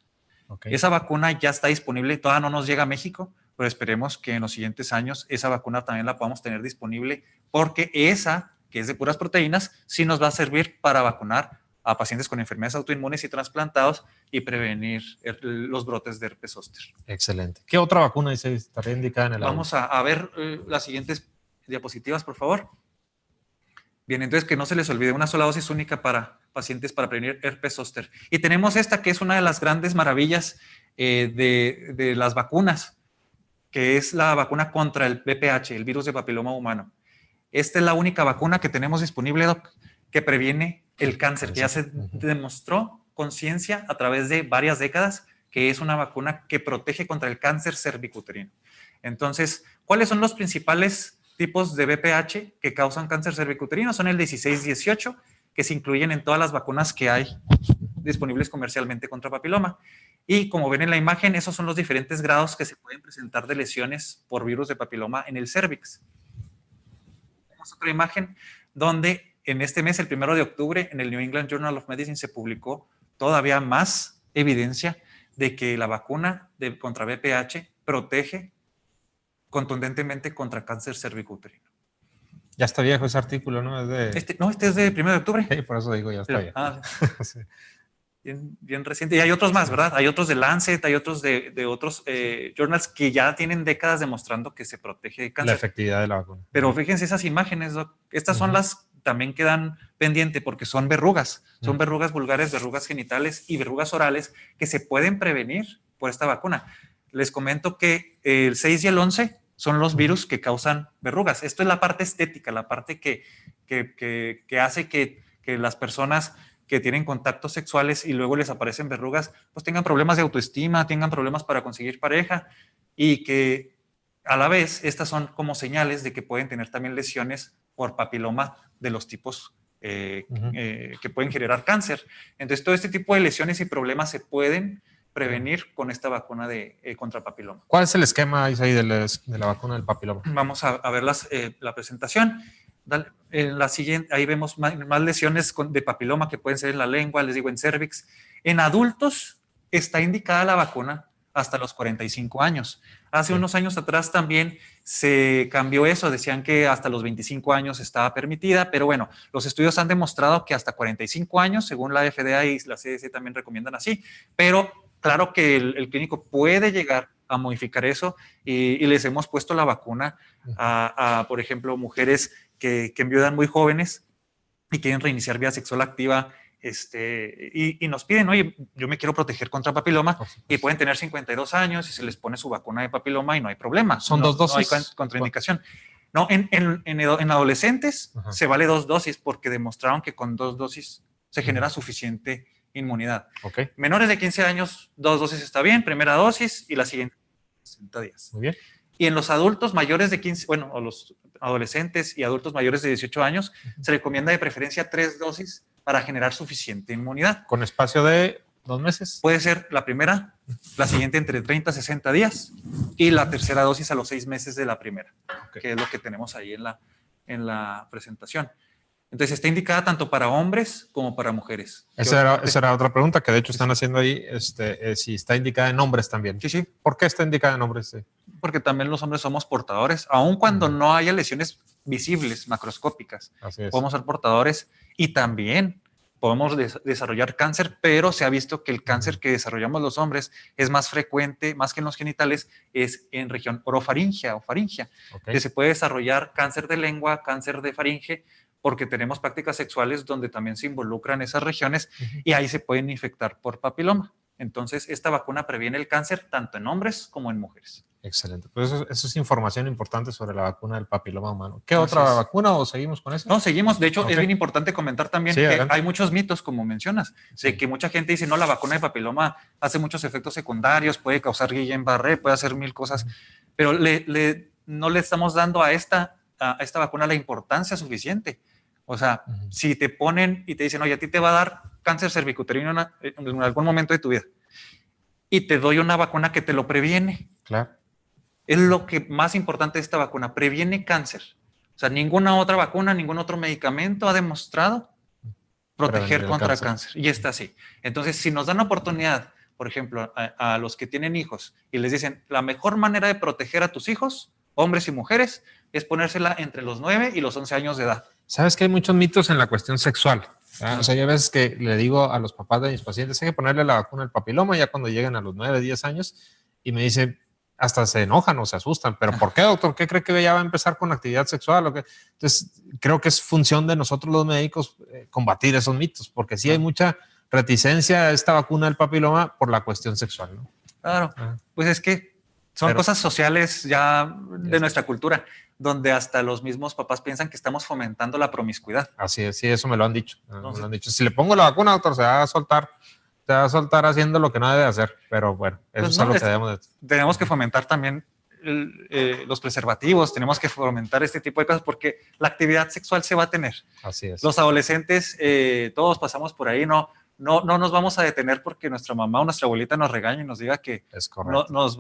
Okay. Esa vacuna ya está disponible, todavía no nos llega a México, pero esperemos que en los siguientes años esa vacuna también la podamos tener disponible, porque esa, que es de puras proteínas, sí nos va a servir para vacunar a pacientes con enfermedades autoinmunes y trasplantados y prevenir los brotes de herpes zóster. Excelente. ¿Qué otra vacuna dice estaría indicada en el Vamos a ver las siguientes diapositivas, por favor. Bien, entonces que no se les olvide, una sola dosis única para pacientes para prevenir herpes zóster. Y tenemos esta que es una de las grandes maravillas de las vacunas, que es la vacuna contra el VPH, el virus de papiloma humano. Esta es la única vacuna que tenemos disponible, Doc, que previene el cáncer, que ya se demostró con ciencia a través de varias décadas que es una vacuna que protege contra el cáncer cervicuterino. Entonces, ¿cuáles son los principales tipos de VPH que causan cáncer cervicuterino? Son el 16-18, que se incluyen en todas las vacunas que hay disponibles comercialmente contra papiloma. Y como ven en la imagen, esos son los diferentes grados que se pueden presentar de lesiones por virus de papiloma en el cérvix. Tenemos otra imagen donde en este mes, el 1 de octubre, en el New England Journal of Medicine se publicó todavía más evidencia de que la vacuna contra VPH protege contundentemente contra cáncer cervicuterino. Ya está viejo ese artículo, ¿no? Este es de 1 de octubre. Sí, por eso digo, ya está viejo. Sí. Bien reciente. Y hay otros más, ¿verdad? Hay otros de Lancet, hay otros de otros journals que ya tienen décadas demostrando que se protege de cáncer. La efectividad de la vacuna. Pero fíjense esas imágenes, Doc. Estas son las también quedan pendientes porque son verrugas. Son verrugas vulgares, verrugas genitales y verrugas orales que se pueden prevenir por esta vacuna. Les comento que el 6 y el 11 son los virus que causan verrugas. Esto es la parte estética, la parte que hace que las personas que tienen contactos sexuales y luego les aparecen verrugas, pues tengan problemas de autoestima, tengan problemas para conseguir pareja y que a la vez estas son como señales de que pueden tener también lesiones por papiloma de los tipos que pueden generar cáncer. Entonces todo este tipo de lesiones y problemas se pueden prevenir con esta vacuna contra papiloma. ¿Cuál es el esquema, Isaí, de la vacuna del papiloma? Vamos a ver la presentación. En la siguiente, ahí vemos más lesiones de papiloma que pueden ser en la lengua, les digo, en cervix. En adultos está indicada la vacuna hasta los 45 años. Hace unos años atrás también se cambió eso, decían que hasta los 25 años estaba permitida, pero bueno, los estudios han demostrado que hasta 45 años, según la FDA y la CDC también recomiendan así, pero claro que el clínico puede llegar a modificar eso y les hemos puesto la vacuna a por ejemplo, mujeres que enviudan muy jóvenes y quieren reiniciar vida sexual activa y nos piden, oye, yo me quiero proteger contra papiloma y pueden tener 52 años y se les pone su vacuna de papiloma y no hay problema. ¿Son dos dosis? No hay contraindicación. No, en adolescentes se vale 2 dosis porque demostraron que con 2 dosis se genera suficiente inmunidad. Okay. Menores de 15 años, 2 dosis está bien, primera dosis y la siguiente 60 días. Muy bien. Y en los adultos mayores de 15, bueno, o los adolescentes y adultos mayores de 18 años, se recomienda de preferencia 3 dosis para generar suficiente inmunidad. Con espacio de ¿2 meses? Puede ser la primera, la siguiente entre 30 a 60 días y la tercera dosis a los 6 meses de la primera, que es lo que tenemos ahí en la presentación. Entonces, está indicada tanto para hombres como para mujeres. Esa era otra pregunta que de hecho están haciendo ahí, si está indicada en hombres también. Sí, sí. ¿Por qué está indicada en hombres? Sí. Porque también los hombres somos portadores, aun cuando no haya lesiones visibles, macroscópicas. Así es. Podemos ser portadores y también podemos desarrollar cáncer, pero se ha visto que el cáncer que desarrollamos los hombres es más frecuente, más que en los genitales, es en región orofaringea o faringea, que se puede desarrollar cáncer de lengua, cáncer de faringe, porque tenemos prácticas sexuales donde también se involucran esas regiones y ahí se pueden infectar por papiloma. Entonces, esta vacuna previene el cáncer tanto en hombres como en mujeres. Excelente. Pues eso es información importante sobre la vacuna del papiloma humano. ¿Qué otra vacuna o seguimos con eso? No, seguimos. De hecho, es bien importante comentar también que adelante. Hay muchos mitos, como mencionas, de que mucha gente dice, no, la vacuna de papiloma hace muchos efectos secundarios, puede causar Guillain-Barré, puede hacer mil cosas, pero no le estamos dando a esta vacuna la importancia suficiente. O sea, si te ponen y te dicen, oye, a ti te va a dar cáncer cervicuterino en algún momento de tu vida y te doy una vacuna que te lo previene. Claro. Es lo que más importante de esta vacuna, previene cáncer. O sea, ninguna otra vacuna, ningún otro medicamento ha demostrado proteger contra cáncer. Y está así. Entonces, si nos dan oportunidad, por ejemplo, a los que tienen hijos y les dicen, la mejor manera de proteger a tus hijos, hombres y mujeres, es ponérsela entre los 9 y los 11 años de edad. Sabes que hay muchos mitos en la cuestión sexual. O sea, yo a veces que le digo a los papás de mis pacientes, hay que ponerle la vacuna del papiloma ya cuando lleguen a los 9, 10 años, y me dicen, hasta se enojan o se asustan. ¿Pero por qué, doctor? ¿Qué cree que ya va a empezar con actividad sexual? ¿O qué? Entonces, creo que es función de nosotros los médicos combatir esos mitos, porque sí hay mucha reticencia a esta vacuna del papiloma por la cuestión sexual, ¿no? Claro, pues es que son cosas sociales ya de nuestra cultura, donde hasta los mismos papás piensan que estamos fomentando la promiscuidad. Así es, sí, eso me lo han dicho. Me lo han dicho. Si le pongo la vacuna, doctor, se va a soltar haciendo lo que no debe hacer, pero bueno, eso pues es algo que debemos de... Tenemos que fomentar también los preservativos, tenemos que fomentar este tipo de cosas porque la actividad sexual se va a tener. Así es. Los adolescentes, todos pasamos por ahí, no nos vamos a detener porque nuestra mamá o nuestra abuelita nos regaña y nos diga que nos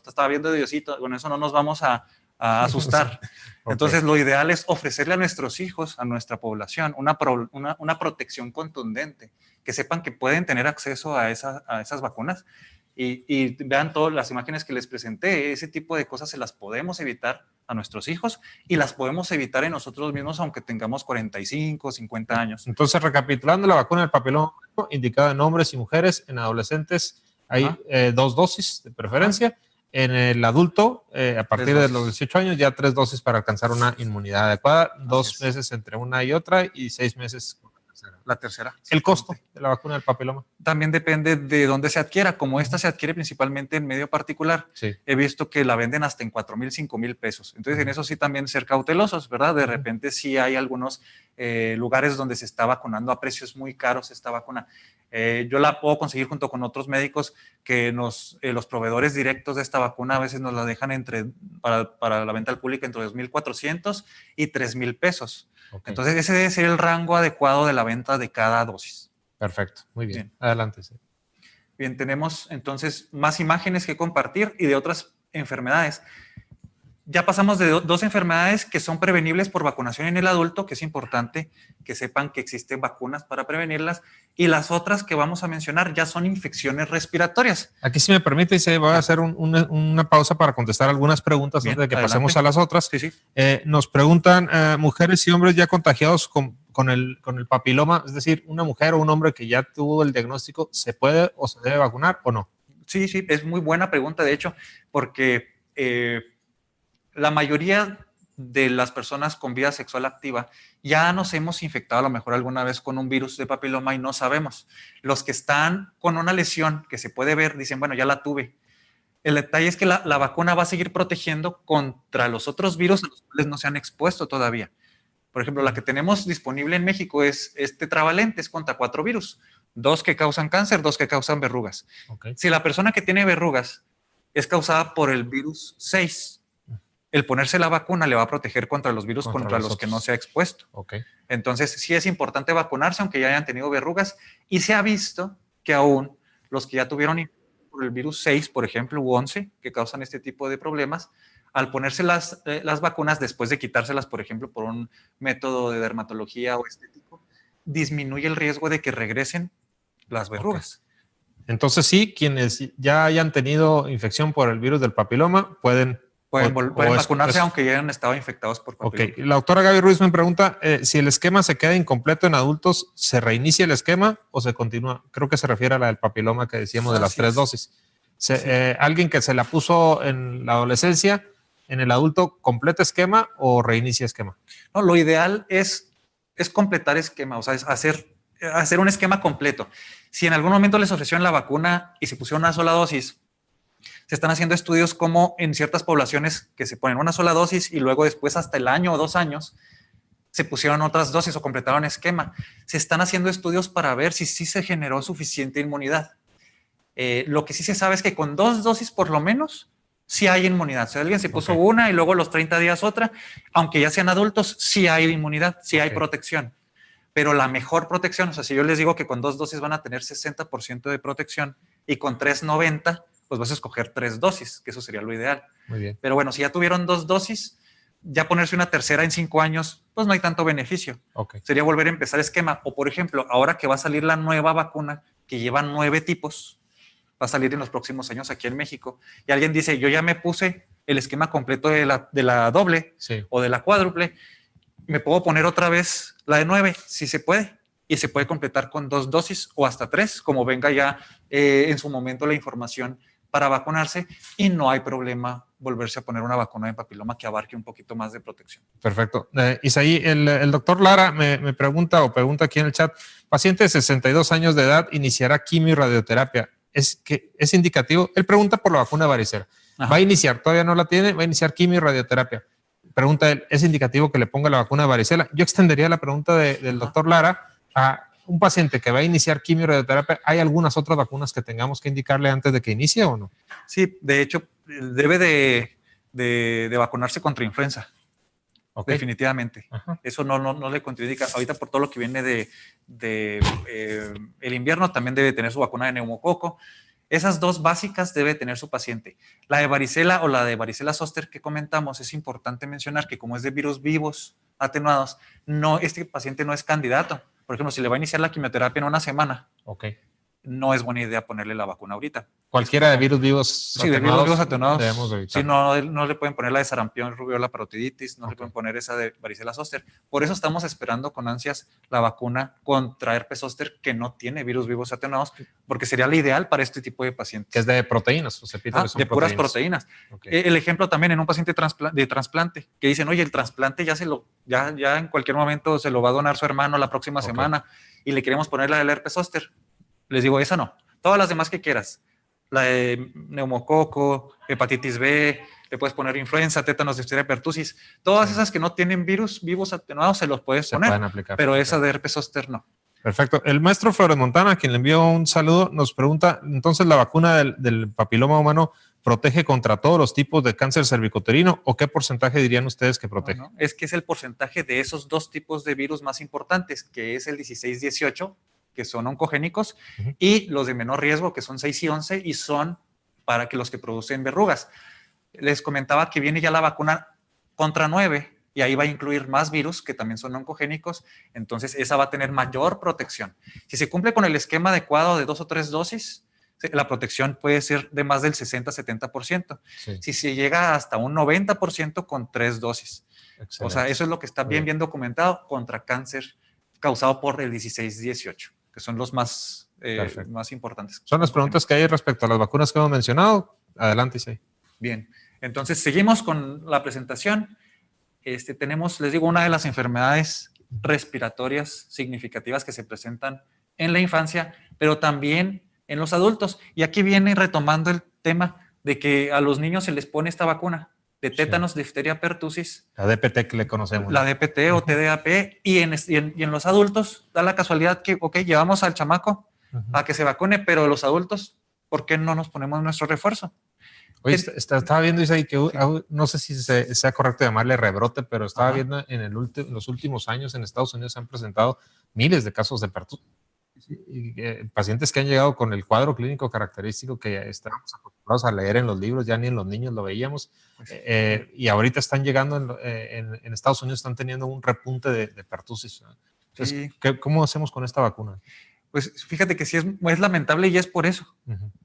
está viendo Diosito, con eso no nos vamos a asustar. Entonces, lo ideal es ofrecerle a nuestros hijos, a nuestra población, una protección contundente, que sepan que pueden tener acceso a esas vacunas y vean todas las imágenes que les presenté. Ese tipo de cosas se las podemos evitar a nuestros hijos y las podemos evitar en nosotros mismos aunque tengamos 45, 50 años. Entonces, recapitulando, la vacuna del papiloma indicada en hombres y mujeres, en adolescentes hay 2 dosis de preferencia. En el adulto, a partir de los 18 años, ya 3 dosis para alcanzar una inmunidad adecuada, 2 meses entre una y otra y 6 meses con la tercera. ¿El costo de la vacuna del papiloma? También depende de dónde se adquiera. Como esta se adquiere principalmente en medio particular, he visto que la venden hasta en 4,000, 5,000 pesos. Entonces, en eso sí también ser cautelosos, ¿verdad? De repente sí hay algunos lugares donde se está vacunando a precios muy caros esta vacuna. Yo la puedo conseguir junto con otros médicos que los proveedores directos de esta vacuna a veces nos la dejan para la venta al público entre 2,400 y 3,000 pesos. Entonces ese debe ser el rango adecuado de la venta de cada dosis. Perfecto, muy bien. Adelante. Sí. Bien, tenemos entonces más imágenes que compartir y de otras enfermedades. Ya pasamos de 2 enfermedades que son prevenibles por vacunación en el adulto, que es importante que sepan que existen vacunas para prevenirlas, y las otras que vamos a mencionar ya son infecciones respiratorias. Aquí, si me permite, se va a hacer una pausa para contestar algunas preguntas antes de que pasemos a las otras. Sí. Nos preguntan, mujeres y hombres ya contagiados con el papiloma, es decir, una mujer o un hombre que ya tuvo el diagnóstico, ¿se puede o se debe vacunar o no? Sí, es muy buena pregunta, de hecho, porque la mayoría de las personas con vida sexual activa ya nos hemos infectado a lo mejor alguna vez con un virus de papiloma y no sabemos. Los que están con una lesión que se puede ver dicen, bueno, ya la tuve. El detalle es que la vacuna va a seguir protegiendo contra los otros virus a los cuales no se han expuesto todavía. Por ejemplo, la que tenemos disponible en México es tetravalente, es contra 4 virus. 2 que causan cáncer, 2 que causan verrugas. Si la persona que tiene verrugas es causada por el virus 6, el ponerse la vacuna le va a proteger contra los virus contra los que no se ha expuesto. Entonces, sí es importante vacunarse aunque ya hayan tenido verrugas y se ha visto que aún los que ya tuvieron por el virus 6, por ejemplo, u 11, que causan este tipo de problemas, al ponerse las vacunas, después de quitárselas, por ejemplo, por un método de dermatología o estético, disminuye el riesgo de que regresen las verrugas. Entonces sí, quienes ya hayan tenido infección por el virus del papiloma pueden vacunarse aunque ya hayan estado infectados por papiloma. La doctora Gaby Ruiz me pregunta si el esquema se queda incompleto en adultos, ¿se reinicia el esquema o se continúa? Creo que se refiere a la del papiloma que decíamos de las 3 dosis. Alguien que se la puso en la adolescencia, en el adulto, ¿completa esquema o reinicia esquema? No, lo ideal es completar esquema, o sea, es hacer un esquema completo. Si en algún momento les ofrecieron la vacuna y se pusieron una sola dosis, se están haciendo estudios como en ciertas poblaciones que se ponen una sola dosis y luego después hasta el año o 2 años se pusieron otras dosis o completaron esquema. Se están haciendo estudios para ver si sí se generó suficiente inmunidad. Lo que sí se sabe es que con 2 dosis por lo menos sí hay inmunidad. Si alguien se puso una y luego los 30 días otra, aunque ya sean adultos, sí hay inmunidad, sí hay protección. Pero la mejor protección, o sea, si yo les digo que con 2 dosis van a tener 60% de protección y con 3, 90%, pues vas a escoger 3 dosis, que eso sería lo ideal. Muy bien. Pero bueno, si ya tuvieron 2 dosis, ya ponerse una tercera en 5 años, pues no hay tanto beneficio. Sería volver a empezar esquema. O por ejemplo, ahora que va a salir la nueva vacuna, que lleva 9 tipos, va a salir en los próximos años aquí en México, y alguien dice, yo ya me puse el esquema completo de la doble o de la cuádruple, ¿me puedo poner otra vez la de 9? Sí se puede. Y se puede completar con 2 dosis o hasta 3, como venga ya en su momento la información para vacunarse, y no hay problema volverse a poner una vacuna de papiloma que abarque un poquito más de protección. Perfecto. Isaí, el doctor Lara me pregunta aquí en el chat, paciente de 62 años de edad iniciará quimio y radioterapia. ¿Es indicativo? Él pregunta por la vacuna de varicela. Ajá. Va a iniciar, todavía no la tiene, va a iniciar quimio y radioterapia. Pregunta él, ¿es indicativo que le ponga la vacuna de varicela? Yo extendería la pregunta del doctor Lara a un paciente que va a iniciar quimio y radioterapia. ¿Hay algunas otras vacunas que tengamos que indicarle antes de que inicie o no? Sí, de hecho, debe de vacunarse contra influenza. Definitivamente. Ajá. Eso no le contraindica. Ahorita por todo lo que viene el invierno, también debe tener su vacuna de neumococo. Esas 2 básicas debe tener su paciente. La de varicela o la de varicela zoster que comentamos, es importante mencionar que como es de virus vivos atenuados, este paciente no es candidato. Por ejemplo, si le va a iniciar la quimioterapia en una semana, no es buena idea ponerle la vacuna ahorita. Cualquiera de virus vivos atenuados. Sí, de virus vivos atenuados. Debemos evitar. Sí, no le pueden poner la de sarampión, rubiola, parotiditis, no le pueden poner esa de varicela zoster. Por eso estamos esperando con ansias la vacuna contra herpes zóster que no tiene virus vivos atenuados, porque sería la ideal para este tipo de pacientes. Que es de proteínas, de puras proteínas. El ejemplo también en un paciente de trasplante, que dicen, oye, el trasplante ya en cualquier momento se lo va a donar su hermano la próxima semana y le queremos poner la del herpes zóster. Les digo, esa no. Todas las demás que quieras. La de neumococo, hepatitis B, le puedes poner influenza, tétanos, difteria, pertussis. Todas esas que no tienen virus vivos atenuados se los puedes poner. Pueden aplicar, pero esa de herpes zóster no. Perfecto. El maestro Flores Montana, a quien le envió un saludo, nos pregunta, entonces, ¿la vacuna del papiloma humano protege contra todos los tipos de cáncer cervicuterino o qué porcentaje dirían ustedes que protege? No. Es que es el porcentaje de esos 2 tipos de virus más importantes, que es el 16-18, que son oncogénicos, y los de menor riesgo, que son 6 y 11, y son para que los que producen verrugas. Les comentaba que viene ya la vacuna contra 9, y ahí va a incluir más virus que también son oncogénicos, entonces esa va a tener mayor protección. Si se cumple con el esquema adecuado de 2 o 3 dosis, la protección puede ser de más del 60-70%. Si se llega hasta un 90% con 3 dosis. Excelente. O sea, eso es lo que está bien documentado contra cáncer causado por el 16-18. Que son los más importantes. Son las preguntas que hay respecto a las vacunas que hemos mencionado. Adelante, Isaí. Bien, entonces seguimos con la presentación. Tenemos, les digo, una de las enfermedades respiratorias significativas que se presentan en la infancia, pero también en los adultos. Y aquí viene retomando el tema de que a los niños se les pone esta vacuna de tétanos, difteria, pertussis. La DPT que le conocemos. La DPT o TDAP. Y en los adultos da la casualidad que, llevamos al chamaco a que se vacune, pero los adultos, ¿por qué no nos ponemos nuestro refuerzo? Oye, estaba viendo, Isaí, que no sé si sea correcto llamarle rebrote, pero estaba viendo en los últimos años en Estados Unidos se han presentado miles de casos de pertussis. Pacientes que han llegado con el cuadro clínico característico que estábamos acostumbrados a leer en los libros, ya ni en los niños lo veíamos, y ahorita están llegando en Estados Unidos, están teniendo un repunte de pertusis. Entonces, ¿cómo hacemos con esta vacuna? Pues fíjate que sí es lamentable, y es por eso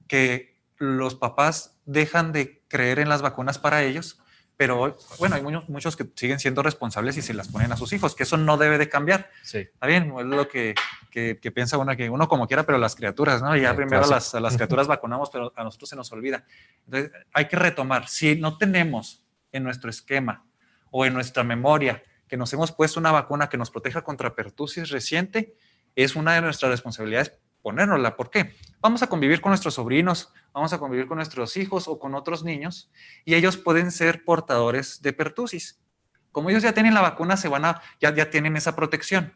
que los papás dejan de creer en las vacunas para ellos, pero bueno, hay muchos que siguen siendo responsables y se las ponen a sus hijos, que eso no debe de cambiar. Sí. Está bien, es lo que piensa uno, que uno como quiera, pero las criaturas, ¿no? Ya primero a las criaturas vacunamos, pero a nosotros se nos olvida. Entonces hay que retomar. Si no tenemos en nuestro esquema o en nuestra memoria que nos hemos puesto una vacuna que nos proteja contra pertusis reciente, es una de nuestras responsabilidades ponérnosla. ¿Por qué? Vamos a convivir con nuestros sobrinos, vamos a convivir con nuestros hijos o con otros niños, y ellos pueden ser portadores de pertusis. Como ellos ya tienen la vacuna, ya tienen esa protección.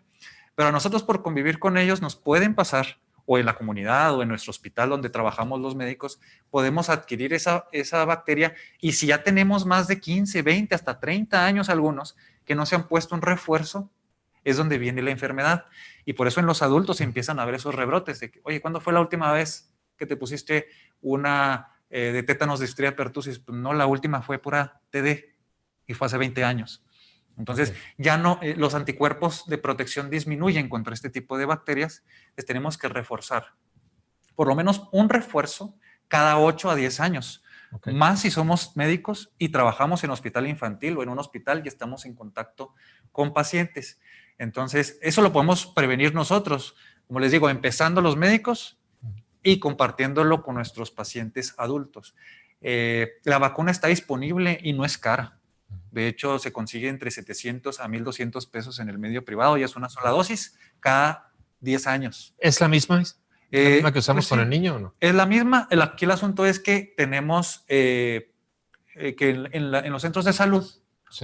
Pero a nosotros, por convivir con ellos, nos pueden pasar, o en la comunidad o en nuestro hospital donde trabajamos los médicos, podemos adquirir esa bacteria, y si ya tenemos más de 15, 20, hasta 30 años algunos que no se han puesto un refuerzo, es donde viene la enfermedad. Y por eso en los adultos empiezan a ver esos rebrotes de que, oye, ¿cuándo fue la última vez que te pusiste una de tétanos, difteria, pertusis? Pues no, la última fue pura TD y fue hace 20 años. Entonces, ya no, los anticuerpos de protección disminuyen contra este tipo de bacterias. Les tenemos que reforzar. Por lo menos un refuerzo cada 8 a 10 años. Más si somos médicos y trabajamos en hospital infantil o en un hospital y estamos en contacto con pacientes. Entonces, eso lo podemos prevenir nosotros, como les digo, empezando los médicos y compartiéndolo con nuestros pacientes adultos. La vacuna está disponible y no es cara. De hecho, se consigue entre 700 a 1,200 pesos en el medio privado, y es una sola dosis cada 10 años. ¿Es la misma? ¿Es la misma que usamos con el niño o no? Es la misma. Aquí el asunto es que tenemos que en los centros de salud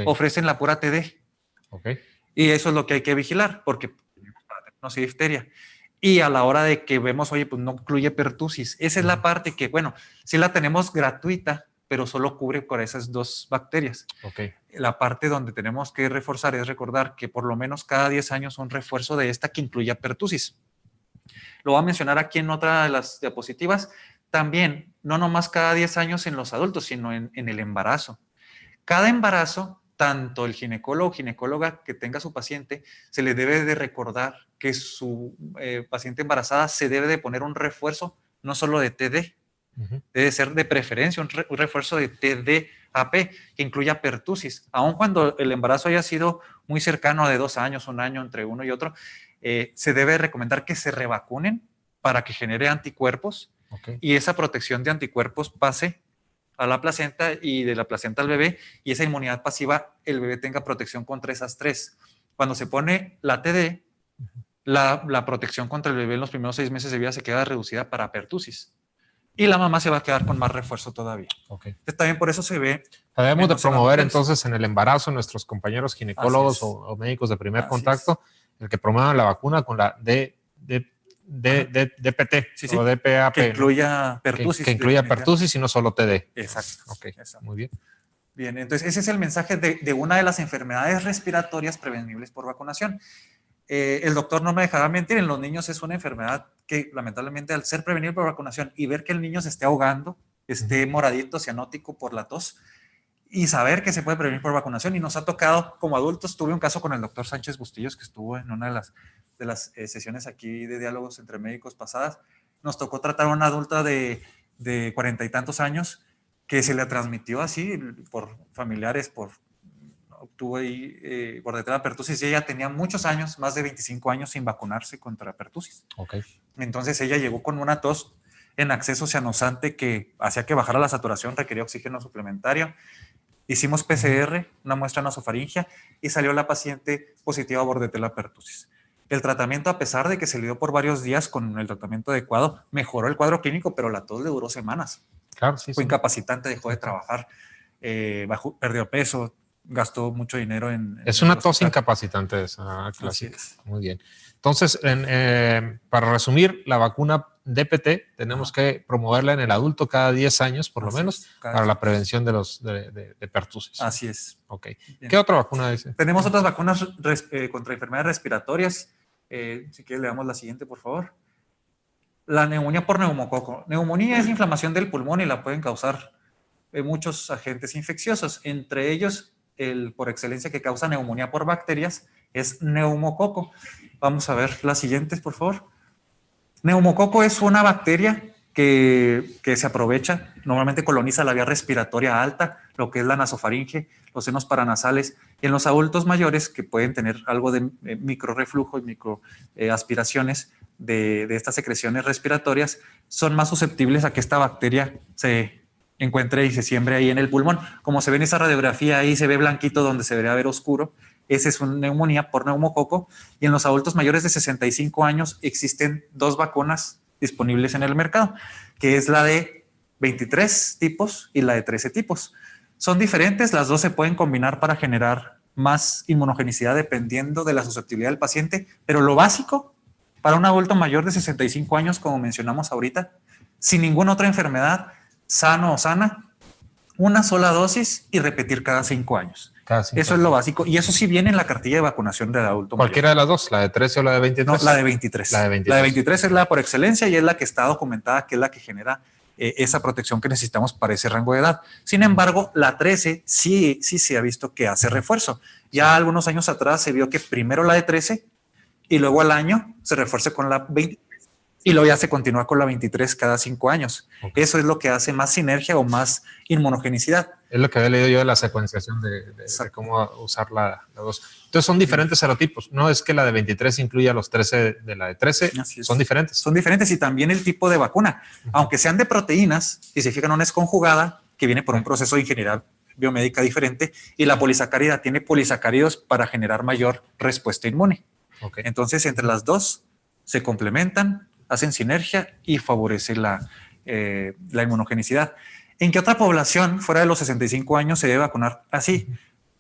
ofrecen la pura TD. Y eso es lo que hay que vigilar, porque para tétanos y difteria. Y a la hora de que vemos, oye, pues no incluye pertusis. Esa es la parte que, bueno, sí la tenemos gratuita, pero solo cubre por esas dos bacterias. La parte donde tenemos que reforzar es recordar que por lo menos cada 10 años un refuerzo de esta que incluya pertusis. Lo voy a mencionar aquí en otra de las diapositivas. También, no nomás cada 10 años en los adultos, sino en el embarazo. Cada embarazo, tanto el ginecólogo o ginecóloga que tenga su paciente, se le debe de recordar que su paciente embarazada se debe de poner un refuerzo, no solo de TD, debe ser de preferencia un refuerzo de TDAP que incluya pertusis. Aun cuando el embarazo haya sido muy cercano, de 2 años, 1 año entre uno y otro, se debe recomendar que se revacunen para que genere anticuerpos y esa protección de anticuerpos pase a la placenta y de la placenta al bebé, y esa inmunidad pasiva, el bebé tenga protección contra esas 3. Cuando se pone la TD, la protección contra el bebé en los primeros 6 meses de vida se queda reducida para pertusis. Y la mamá se va a quedar con más refuerzo todavía. Entonces, también por eso se ve. Debemos de promover entonces en el embarazo nuestros compañeros ginecólogos o médicos de primer contacto, el que promuevan la vacuna con la DPT o DPAP. Que incluya pertusis. Que incluya pertusis y no solo TD. Exacto. Muy bien. Bien, entonces ese es el mensaje de una de las enfermedades respiratorias prevenibles por vacunación. El doctor no me dejará mentir, en los niños es una enfermedad que lamentablemente, al ser prevenible por vacunación y ver que el niño se esté ahogando, esté moradito, cianótico por la tos, y saber que se puede prevenir por vacunación, y nos ha tocado como adultos. Tuve un caso con el doctor Sánchez Bustillos, que estuvo en una de las sesiones aquí de diálogos entre médicos pasadas. Nos tocó tratar a una adulta de 40 y tantos años que se le transmitió así por familiares, obtuvo ahí bordetela pertusis, y ella tenía muchos años, más de 25 años sin vacunarse contra pertusis. Entonces ella llegó con una tos en acceso cianosante que hacía que bajara la saturación, requería oxígeno suplementario. Hicimos PCR, una muestra nasofaringia, y salió la paciente positiva a bordetela pertusis. El tratamiento, a pesar de que se le dio por varios días con el tratamiento adecuado, mejoró el cuadro clínico, pero la tos le duró semanas. Fue incapacitante, dejó de trabajar, perdió peso, gastó mucho dinero en... Es una tos incapacitante esa clásica. Muy bien. Entonces, para resumir, la vacuna DPT tenemos que promoverla en el adulto cada 10 años, por lo menos, para la prevención de pertusis. Así es. Bien. ¿Qué otra vacuna dice? Tenemos otras vacunas contra enfermedades respiratorias. Si quieres, le damos la siguiente, por favor. La neumonía por neumococo. Neumonía es inflamación del pulmón y la pueden causar muchos agentes infecciosos. Entre ellos, el por excelencia que causa neumonía por bacterias es neumococo. Vamos a ver las siguientes, por favor. Neumococo es una bacteria que se aprovecha, normalmente coloniza la vía respiratoria alta, lo que es la nasofaringe, los senos paranasales, y en los adultos mayores que pueden tener algo de microreflujo y microaspiraciones de estas secreciones respiratorias, son más susceptibles a que esta bacteria se encuentre y se siembre ahí en el pulmón. Como se ve en esa radiografía, ahí se ve blanquito donde se debería ver oscuro. Esa es una neumonía por neumococo. Y en los adultos mayores de 65 años existen 2 vacunas disponibles en el mercado, que es la de 23 tipos y la de 13 tipos. Son diferentes, las dos se pueden combinar para generar más inmunogenicidad dependiendo de la susceptibilidad del paciente, pero lo básico para un adulto mayor de 65 años, como mencionamos ahorita, sin ninguna otra enfermedad, sano o sana, una sola dosis y repetir cada 5 años. Eso es lo básico. Y eso sí viene en la cartilla de vacunación del adulto mayor. ¿Cualquiera de las dos? ¿La de 13 o la de 23? No, la de 23. La de 23. La de 23 es la por excelencia y es la que está documentada, que es la que genera esa protección que necesitamos para ese rango de edad. Sin embargo, la 13 sí se ha visto que hace refuerzo. Ya algunos años atrás se vio que primero la de 13 y luego al año se refuerza con la 23 y luego ya se continúa con la 23 cada 5 años. Okay. Eso es lo que hace más sinergia o más inmunogenicidad. Es lo que había leído yo de la secuenciación de cómo usar la 2. Entonces son diferentes serotipos. No es que la de 23 incluya los 13 de la de 13. Son diferentes. Son diferentes y también el tipo de vacuna. Aunque sean de proteínas, si se fijan, una es conjugada, que viene por un proceso de ingeniería biomédica diferente, y la polisacárida tiene polisacáridos para generar mayor respuesta inmune. Okay. Entonces, entre las dos se complementan, hacen sinergia y favorece la inmunogenicidad. ¿En qué otra población fuera de los 65 años se debe vacunar así?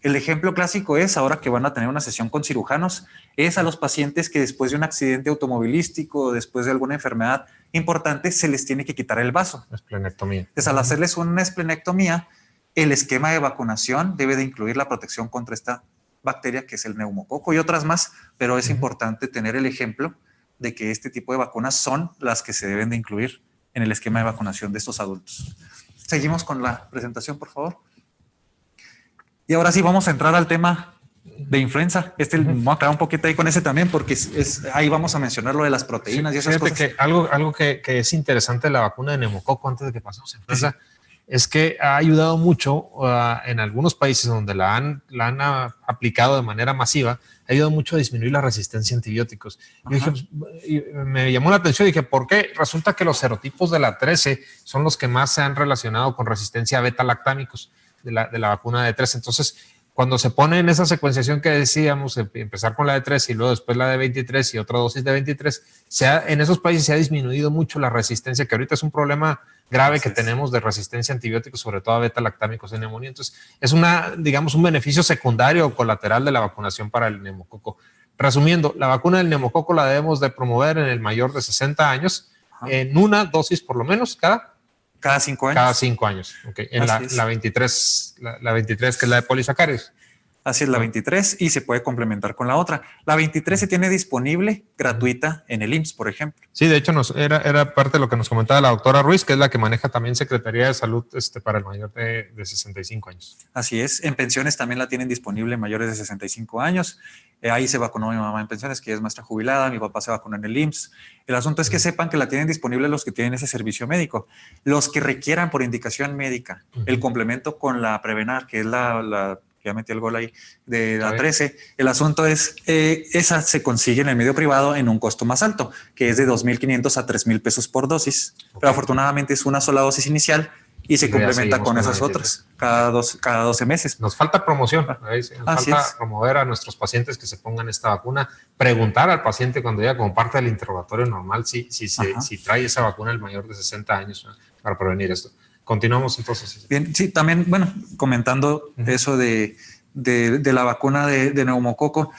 El ejemplo clásico es, ahora que van a tener una sesión con cirujanos, es a los pacientes que después de un accidente automovilístico o después de alguna enfermedad importante se les tiene que quitar el vaso. Esplenectomía. Entonces, al hacerles una esplenectomía, el esquema de vacunación debe de incluir la protección contra esta bacteria que es el neumococo y otras más, pero es importante tener el ejemplo de que este tipo de vacunas son las que se deben de incluir en el esquema de vacunación de estos adultos. Seguimos con la presentación, por favor. Y ahora sí vamos a entrar al tema de influenza. Voy a aclarar un poquito ahí con ese también, porque ahí vamos a mencionar lo de las proteínas y esas cosas. Que algo que es interesante de la vacuna de neumococo, antes de que pasemos a influenza, es que ha ayudado mucho en algunos países donde la han aplicado de manera masiva, ha ayudado mucho a disminuir la resistencia a antibióticos. Yo dije, me llamó la atención y dije, ¿por qué? Resulta que los serotipos de la 13 son los que más se han relacionado con resistencia a beta-lactámicos de la vacuna de 13. Entonces, cuando se pone en esa secuenciación que decíamos, empezar con la de 13 y luego después la de 23 y otra dosis de 23, en esos países se ha disminuido mucho la resistencia, que ahorita es un problema grave que tenemos de resistencia a antibióticos, sobre todo a beta-lactámicos en neumonía. Entonces, es digamos, un beneficio secundario o colateral de la vacunación para el neumococo. Resumiendo, la vacuna del neumococo la debemos de promover en el mayor de 60 años, en una dosis por lo menos cada 5 años. Cada 5 años. Okay. En la 23, la 23, que es la de polisacáridos. Así es, la 23, y se puede complementar con la otra. La 23 se tiene disponible gratuita en el IMSS, por ejemplo. Sí, de hecho era parte de lo que nos comentaba la doctora Ruiz, que es la que maneja también Secretaría de Salud para el mayor de 65 años. Así es. En pensiones también la tienen disponible mayores de 65 años. Ahí se vacunó mi mamá en pensiones, que ella es maestra jubilada, mi papá se vacunó en el IMSS. El asunto es que sepan que la tienen disponible los que tienen ese servicio médico. Los que requieran por indicación médica el complemento con la Prevenar, que es ya metí el gol ahí, de la 13. El asunto es, esa se consigue en el medio privado en un costo más alto, que es de 2,500 a 3,000 pesos por dosis. Pero afortunadamente es una sola dosis inicial y se complementa con esas otras cada 12 meses. Nos falta promoción. Nos falta promover a nuestros pacientes que se pongan esta vacuna, preguntar al paciente cuando llega como parte del interrogatorio normal si trae esa vacuna el mayor de 60 años para prevenir esto. Continuamos entonces. Bien, sí, también, bueno, comentando eso de la vacuna de neumococo,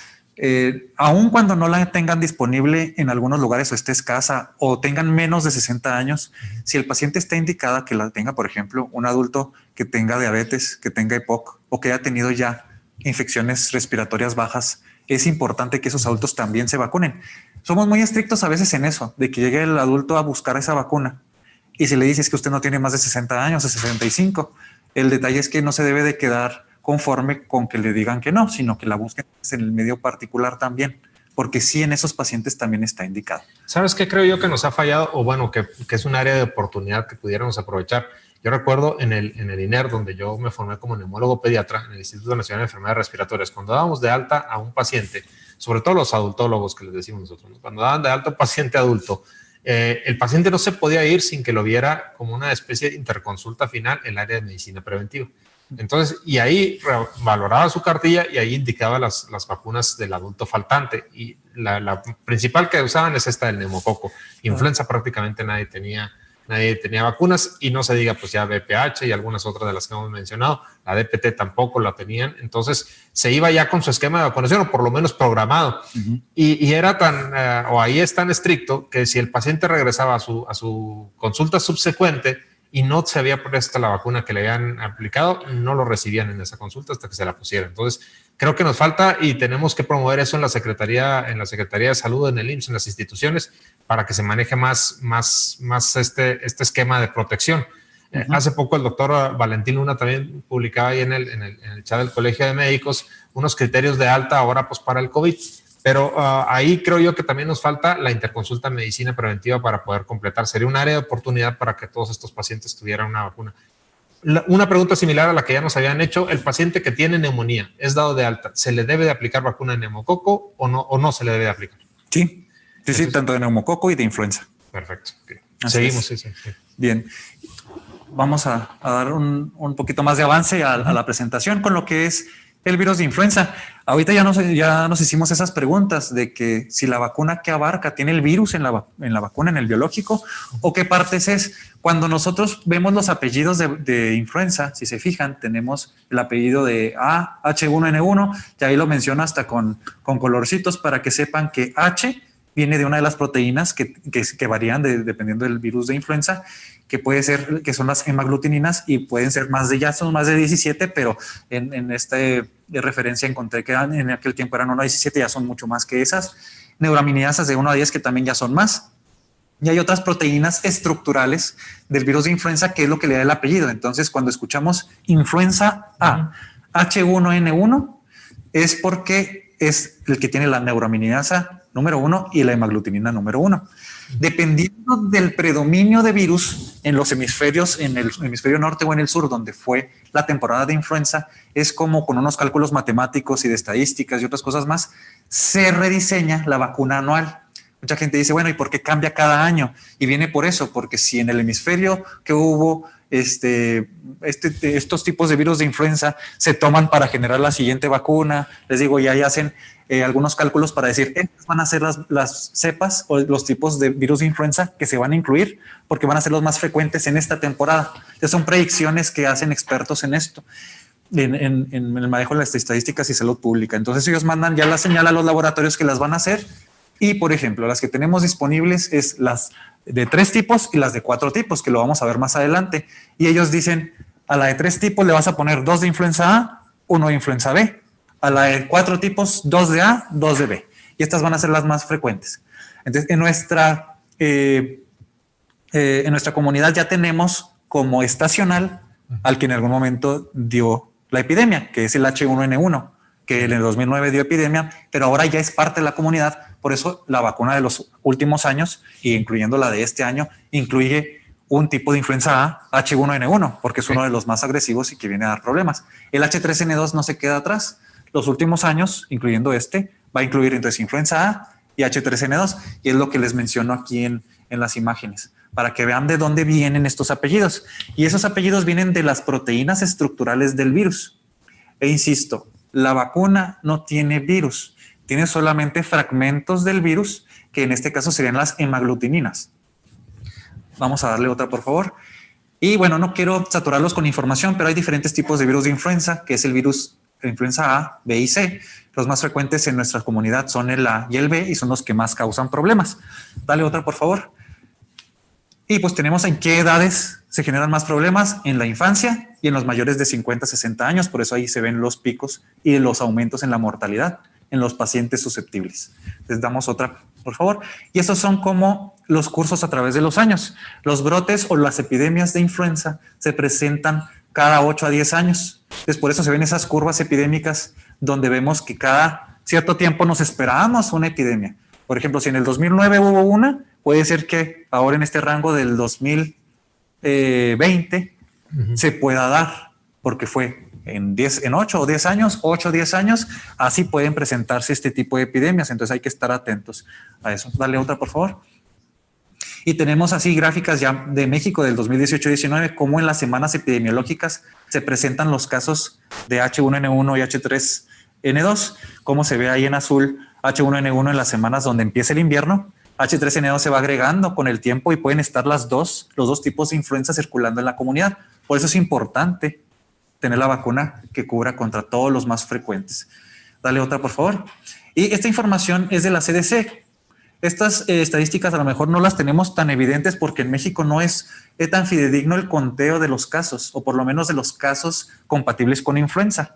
aun cuando no la tengan disponible en algunos lugares o esté escasa o tengan menos de 60 años, si el paciente está indicada que la tenga, por ejemplo, un adulto que tenga diabetes, que tenga EPOC o que haya tenido ya infecciones respiratorias bajas, es importante que esos adultos también se vacunen. Somos muy estrictos a veces en eso, de que llegue el adulto a buscar esa vacuna y si le dices que usted no tiene más de 60 años o 65, el detalle es que no se debe de quedar conforme con que le digan que no, sino que la busquen en el medio particular también, porque sí en esos pacientes también está indicado. ¿Sabes qué creo yo que nos ha fallado? O bueno, que es un área de oportunidad que pudiéramos aprovechar. Yo recuerdo en el INER, donde yo me formé como neumólogo pediatra, en el Instituto Nacional de Enfermedades Respiratorias, cuando dábamos de alta a un paciente, sobre todo los adultólogos que les decimos nosotros, ¿no? Cuando daban de alta a un paciente adulto, el paciente no se podía ir sin que lo viera como una especie de interconsulta final en el área de medicina preventiva. Entonces, y ahí valoraba su cartilla y ahí indicaba las vacunas del adulto faltante. Y la principal que usaban es esta del neumococo. Influenza prácticamente nadie tenía vacunas y no se diga pues ya VPH y algunas otras de las que hemos mencionado. La DPT tampoco la tenían. Entonces, se iba ya con su esquema de vacunación o por lo menos programado. Y era o ahí es tan estricto que si el paciente regresaba a su consulta subsecuente y no se había puesto la vacuna que le habían aplicado, no lo recibían en esa consulta hasta que se la pusieran. Entonces, creo que nos falta y tenemos que promover eso en la Secretaría de Salud, en el IMSS, en las instituciones, para que se maneje más este esquema de protección. Hace poco el doctor Valentín Luna también publicaba ahí en el chat del Colegio de Médicos unos criterios de alta ahora pues para el COVID. Pero ahí creo yo que también nos falta la interconsulta en medicina preventiva para poder completar. Sería un área de oportunidad para que todos estos pacientes tuvieran una vacuna. Una pregunta similar a la que ya nos habían hecho: el paciente que tiene neumonía, es dado de alta, ¿se le debe de aplicar vacuna de neumococo o no se le debe de aplicar? Sí, sí, tanto de neumococo y de influenza. Perfecto. Okay. Seguimos. Sí. Bien. Vamos a dar un poquito más de avance a la presentación con lo que es el virus de influenza. Ahorita ya nos hicimos esas preguntas de que si la vacuna que abarca tiene el virus en la vacuna, en el biológico, o qué partes es. Cuando nosotros vemos los apellidos de influenza, si se fijan, tenemos el apellido de A, H1N1, y ahí lo menciona hasta con colorcitos para que sepan que H viene de una de las proteínas que varían dependiendo del virus de influenza, que son las hemaglutininas, y pueden ser son más de 17, pero en esta referencia encontré que en aquel tiempo eran 1 a 17, ya son mucho más que esas. Neuraminidasas de 1 a 10 que también ya son más. Y hay otras proteínas estructurales del virus de influenza que es lo que le da el apellido. Entonces, cuando escuchamos influenza A, H1N1, es porque es el que tiene la neuraminidasa número 1 y la hemaglutinina número 1. Dependiendo del predominio de virus en los hemisferios, en el hemisferio norte o en el sur, donde fue la temporada de influenza, es como con unos cálculos matemáticos y de estadísticas y otras cosas más, se rediseña la vacuna anual. Mucha gente dice, bueno, ¿y por qué cambia cada año? Y viene por eso, porque si en el hemisferio que hubo estos tipos de virus de influenza se toman para generar la siguiente vacuna, les digo, ya hacen algunos cálculos para decir, estas van a ser las cepas o los tipos de virus de influenza que se van a incluir, porque van a ser los más frecuentes en esta temporada. Entonces son predicciones que hacen expertos en esto, en el manejo de las estadísticas y salud pública. Entonces ellos mandan ya la señal a los laboratorios que las van a hacer. Y, por ejemplo, las que tenemos disponibles es las de 3 tipos y las de 4 tipos, que lo vamos a ver más adelante. Y ellos dicen, a la de 3 tipos le vas a poner 2 de influenza A, 1 de influenza B. A la de 4 tipos, 2 de A, 2 de B. Y estas van a ser las más frecuentes. Entonces, en nuestra comunidad ya tenemos como estacional al que en algún momento dio la epidemia, que es el H1N1, que en el 2009 dio epidemia, pero ahora ya es parte de la comunidad. Por eso la vacuna de los últimos años, incluyendo la de este año, incluye un tipo de influenza A, H1N1, porque es uno de los más agresivos y que viene a dar problemas. El H3N2 no se queda atrás. Los últimos años, incluyendo va a incluir entonces influenza A y H3N2, y es lo que les menciono aquí en las imágenes, para que vean de dónde vienen estos apellidos. Y esos apellidos vienen de las proteínas estructurales del virus. E insisto, la vacuna no tiene virus. Tiene solamente fragmentos del virus, que en este caso serían las hemaglutininas. Vamos a darle otra, por favor. Y bueno, no quiero saturarlos con información, pero hay diferentes tipos de virus de influenza, que es el virus de influenza A, B y C. Los más frecuentes en nuestra comunidad son el A y el B y son los que más causan problemas. Dale otra, por favor. Y pues tenemos en qué edades se generan más problemas: en la infancia y en los mayores de 50 a 60 años. Por eso ahí se ven los picos y los aumentos en la mortalidad en los pacientes susceptibles. Les damos otra, por favor. Y estos son como los cursos a través de los años. Los brotes o las epidemias de influenza se presentan cada 8 a 10 años. Entonces, por eso se ven esas curvas epidémicas donde vemos que cada cierto tiempo nos esperábamos una epidemia. Por ejemplo, si en el 2009 hubo una, puede ser que ahora en este rango del 2020 se pueda dar, porque fue en 8 o 10 años, 8 o 10 años, así pueden presentarse este tipo de epidemias. Entonces hay que estar atentos a eso. Dale otra, por favor. Y tenemos así gráficas ya de México del 2018-19, cómo en las semanas epidemiológicas se presentan los casos de H1N1 y H3N2, como se ve ahí en azul, H1N1 en las semanas donde empieza el invierno, H3N2 se va agregando con el tiempo y pueden estar los dos tipos de influenza circulando en la comunidad. Por eso es importante tener la vacuna que cubra contra todos los más frecuentes. Dale otra, por favor. Y esta información es de la CDC. Estas estadísticas a lo mejor no las tenemos tan evidentes porque en México no es tan fidedigno el conteo de los casos, o por lo menos de los casos compatibles con influenza.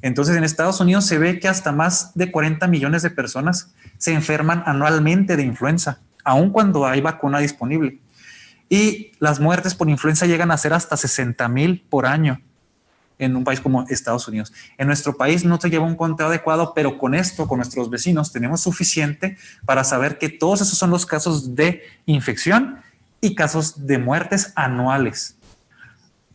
Entonces, en Estados Unidos se ve que hasta más de 40 millones de personas se enferman anualmente de influenza, aun cuando hay vacuna disponible. Y las muertes por influenza llegan a ser hasta 60,000 por año en un país como Estados Unidos. En nuestro país no se lleva un conteo adecuado, pero con esto, con nuestros vecinos, tenemos suficiente para saber que todos esos son los casos de infección y casos de muertes anuales.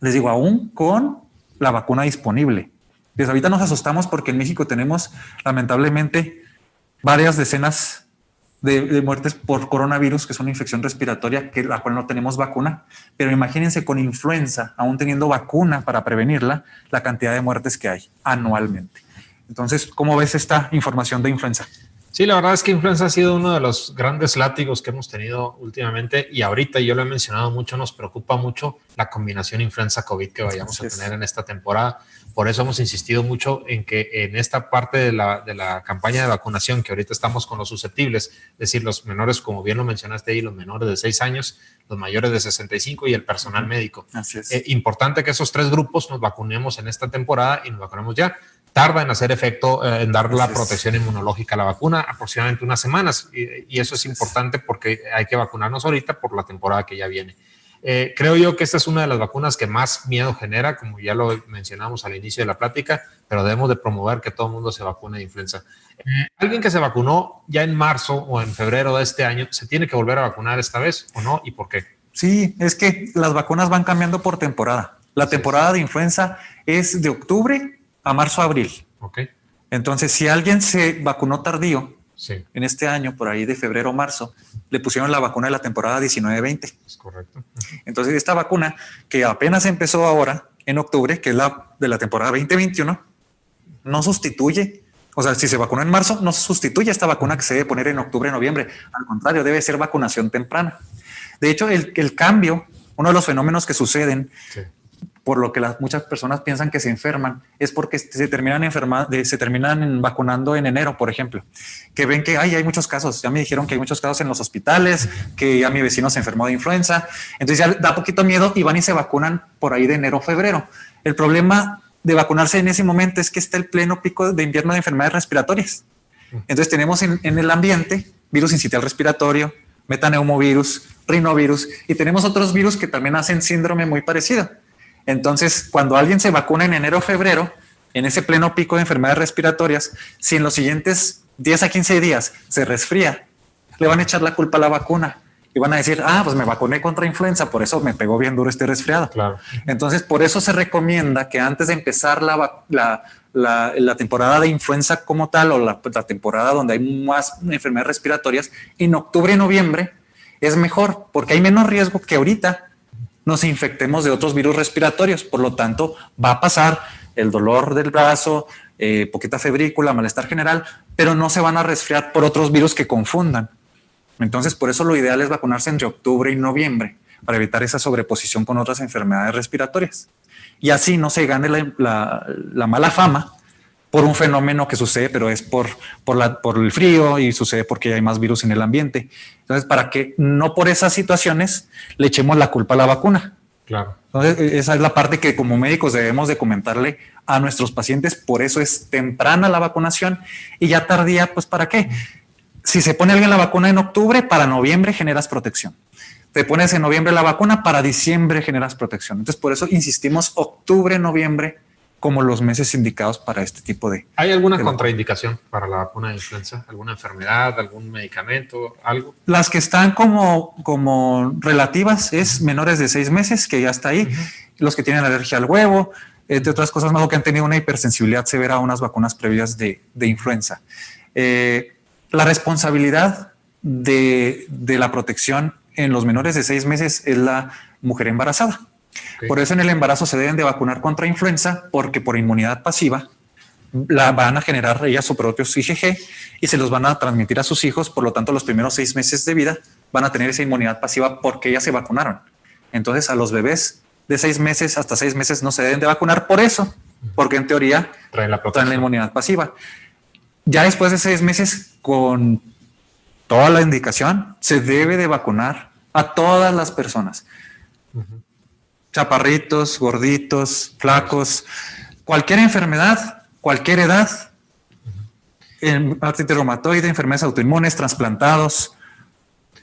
Les digo, aún con la vacuna disponible. Desde ahorita nos asustamos porque en México tenemos lamentablemente varias decenas de muertes por coronavirus, que es una infección respiratoria, que la cual no tenemos vacuna. Pero imagínense con influenza, aún teniendo vacuna para prevenirla, la cantidad de muertes que hay anualmente. Entonces, ¿cómo ves esta información de influenza? Sí, la verdad es que influenza ha sido uno de los grandes látigos que hemos tenido últimamente, y ahorita, yo lo he mencionado mucho, nos preocupa mucho la combinación influenza-COVID que vayamos a tener en esta temporada. Por eso hemos insistido mucho en que en esta parte de la campaña de vacunación, que ahorita estamos con los susceptibles, es decir, los menores, como bien lo mencionaste ahí, los menores de 6 años, los mayores de 65 y el personal médico. Así es. Importante que esos 3 grupos nos vacunemos en esta temporada y nos vacunemos ya. Tarda en hacer efecto, en dar la protección inmunológica a la vacuna, aproximadamente unas semanas. Y eso es importante porque hay que vacunarnos ahorita por la temporada que ya viene. Creo yo que esta es una de las vacunas que más miedo genera, como ya lo mencionamos al inicio de la plática, pero debemos de promover que todo el mundo se vacune de influenza. Alguien que se vacunó ya en marzo o en febrero de este año, ¿se tiene que volver a vacunar esta vez o no? ¿Y por qué? Sí, es que las vacunas van cambiando por temporada. La temporada de influenza es de octubre a marzo-abril. Okay. Entonces, si alguien se vacunó tardío, sí, en este año, por ahí de febrero o marzo, le pusieron la vacuna de la temporada 19-20. Es correcto. Entonces, esta vacuna que apenas empezó ahora, en octubre, que es la de la temporada 2021, no sustituye. O sea, si se vacunó en marzo, no sustituye esta vacuna que se debe poner en octubre, noviembre. Al contrario, debe ser vacunación temprana. De hecho, el cambio, uno de los fenómenos que suceden, sí, por lo que muchas personas piensan que se enferman, es porque se terminan vacunando en enero, por ejemplo. Que ven que hay muchos casos. Ya me dijeron que hay muchos casos en los hospitales, que ya mi vecino se enfermó de influenza. Entonces ya da poquito miedo y van y se vacunan por ahí de enero o febrero. El problema de vacunarse en ese momento es que está el pleno pico de invierno de enfermedades respiratorias. Entonces tenemos en el ambiente virus sincitial respiratorio, metaneumovirus, rinovirus, y tenemos otros virus que también hacen síndrome muy parecido. Entonces, cuando alguien se vacuna en enero o febrero, en ese pleno pico de enfermedades respiratorias, si en los siguientes 10 a 15 días se resfría, le van a echar la culpa a la vacuna y van a decir, pues me vacuné contra influenza, por eso me pegó bien duro este resfriado. Claro. Entonces, por eso se recomienda que antes de empezar la temporada de influenza como tal, o la temporada donde hay más enfermedades respiratorias, en octubre y noviembre es mejor, porque hay menos riesgo que ahorita nos infectemos de otros virus respiratorios. Por lo tanto, va a pasar el dolor del brazo, poquita febrícula, malestar general, pero no se van a resfriar por otros virus que confundan. Entonces, por eso lo ideal es vacunarse entre octubre y noviembre, para evitar esa sobreposición con otras enfermedades respiratorias. Y así no se gane la mala fama por un fenómeno que sucede, pero es por el frío y sucede porque hay más virus en el ambiente. Entonces, para que no por esas situaciones le echemos la culpa a la vacuna. Claro. Entonces, esa es la parte que como médicos debemos de comentarle a nuestros pacientes. Por eso es temprana la vacunación y ya tardía, pues ¿para qué? Si se pone alguien la vacuna en octubre, para noviembre generas protección. Te pones en noviembre la vacuna, para diciembre generas protección. Entonces, por eso insistimos octubre, noviembre como los meses indicados para este tipo de... ¿Hay alguna contraindicación para la vacuna de influenza? ¿Alguna enfermedad, algún medicamento, algo? Las que están como relativas es menores de 6 meses, que ya está ahí. Los que tienen alergia al huevo, entre otras cosas más, o que han tenido una hipersensibilidad severa a unas vacunas previas de influenza. La responsabilidad de la protección en los menores de 6 meses es la mujer embarazada. Okay. Por eso en el embarazo se deben de vacunar contra influenza, porque por inmunidad pasiva la van a generar ellas sus propios IgG y se los van a transmitir a sus hijos. Por lo tanto, los primeros 6 meses de vida van a tener esa inmunidad pasiva porque ellas se vacunaron. Entonces, a los bebés de 6 meses hasta 6 meses no se deben de vacunar por eso, porque en teoría traen la inmunidad pasiva. Ya después de 6 meses, con toda la indicación, se debe de vacunar a todas las personas. Chaparritos, gorditos, flacos, cualquier enfermedad, cualquier edad, artritis reumatoide, enfermedades autoinmunes, trasplantados,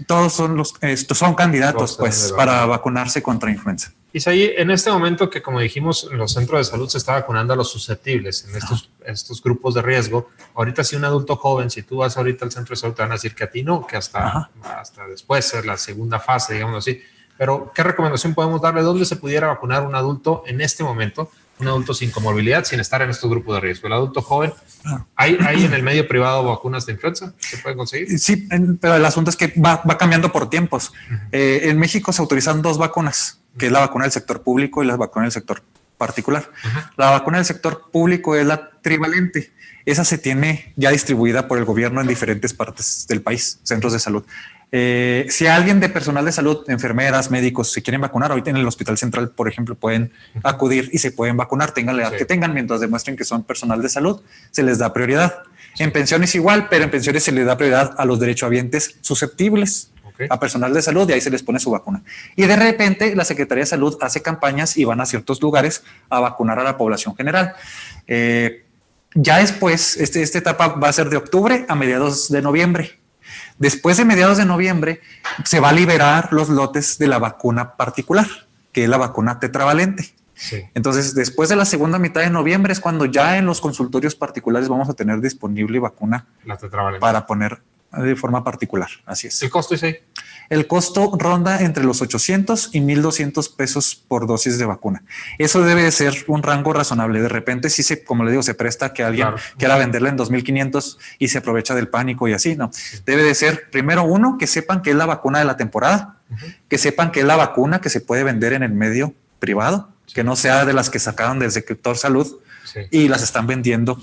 todos son candidatos pues, para vacunarse contra influenza. Isaí, en este momento que, como dijimos, en los centros de salud se está vacunando a los susceptibles, en estos grupos de riesgo. Ahorita, si un adulto joven, si tú vas ahorita al centro de salud, te van a decir que a ti no, que hasta después, la segunda fase, digamos así. Pero, ¿qué recomendación podemos darle? ¿Dónde se pudiera vacunar un adulto en este momento? Un adulto sin comorbilidad, sin estar en estos grupos de riesgo. El adulto joven, ¿hay en el medio privado vacunas de influenza? ¿Se pueden conseguir? Sí, pero el asunto es que va cambiando por tiempos. En México se autorizan 2 vacunas, que es la vacuna del sector público y la vacuna del sector particular. La vacuna del sector público es la trivalente. Esa se tiene ya distribuida por el gobierno en diferentes partes del país, centros de salud. Si alguien de personal de salud, enfermeras, médicos, se quieren vacunar, ahorita en el Hospital Central, por ejemplo, pueden acudir y se pueden vacunar, tengan la edad que tengan, mientras demuestren que son personal de salud, se les da prioridad. En pensiones igual, pero en pensiones se les da prioridad a los derechohabientes susceptibles, a personal de salud, y ahí se les pone su vacuna. Y de repente la Secretaría de Salud hace campañas y van a ciertos lugares a vacunar a la población general. Ya después, esta etapa va a ser de octubre a mediados de noviembre. Después de mediados de noviembre se va a liberar los lotes de la vacuna particular, que es la vacuna tetravalente. Sí. Entonces, después de la segunda mitad de noviembre es cuando ya en los consultorios particulares vamos a tener disponible vacuna para poner de forma particular. Así es. ¿El costo es ahí? El costo ronda entre los 800 y 1,200 pesos por dosis de vacuna. Eso debe de ser un rango razonable. De repente, sí, como le digo, se presta que alguien quiera venderla en 2,500 y se aprovecha del pánico y así, ¿no? Debe de ser, primero, que sepan que es la vacuna de la temporada, que sepan que es la vacuna que se puede vender en el medio privado, que no sea de las que sacaron del sector salud y las están vendiendo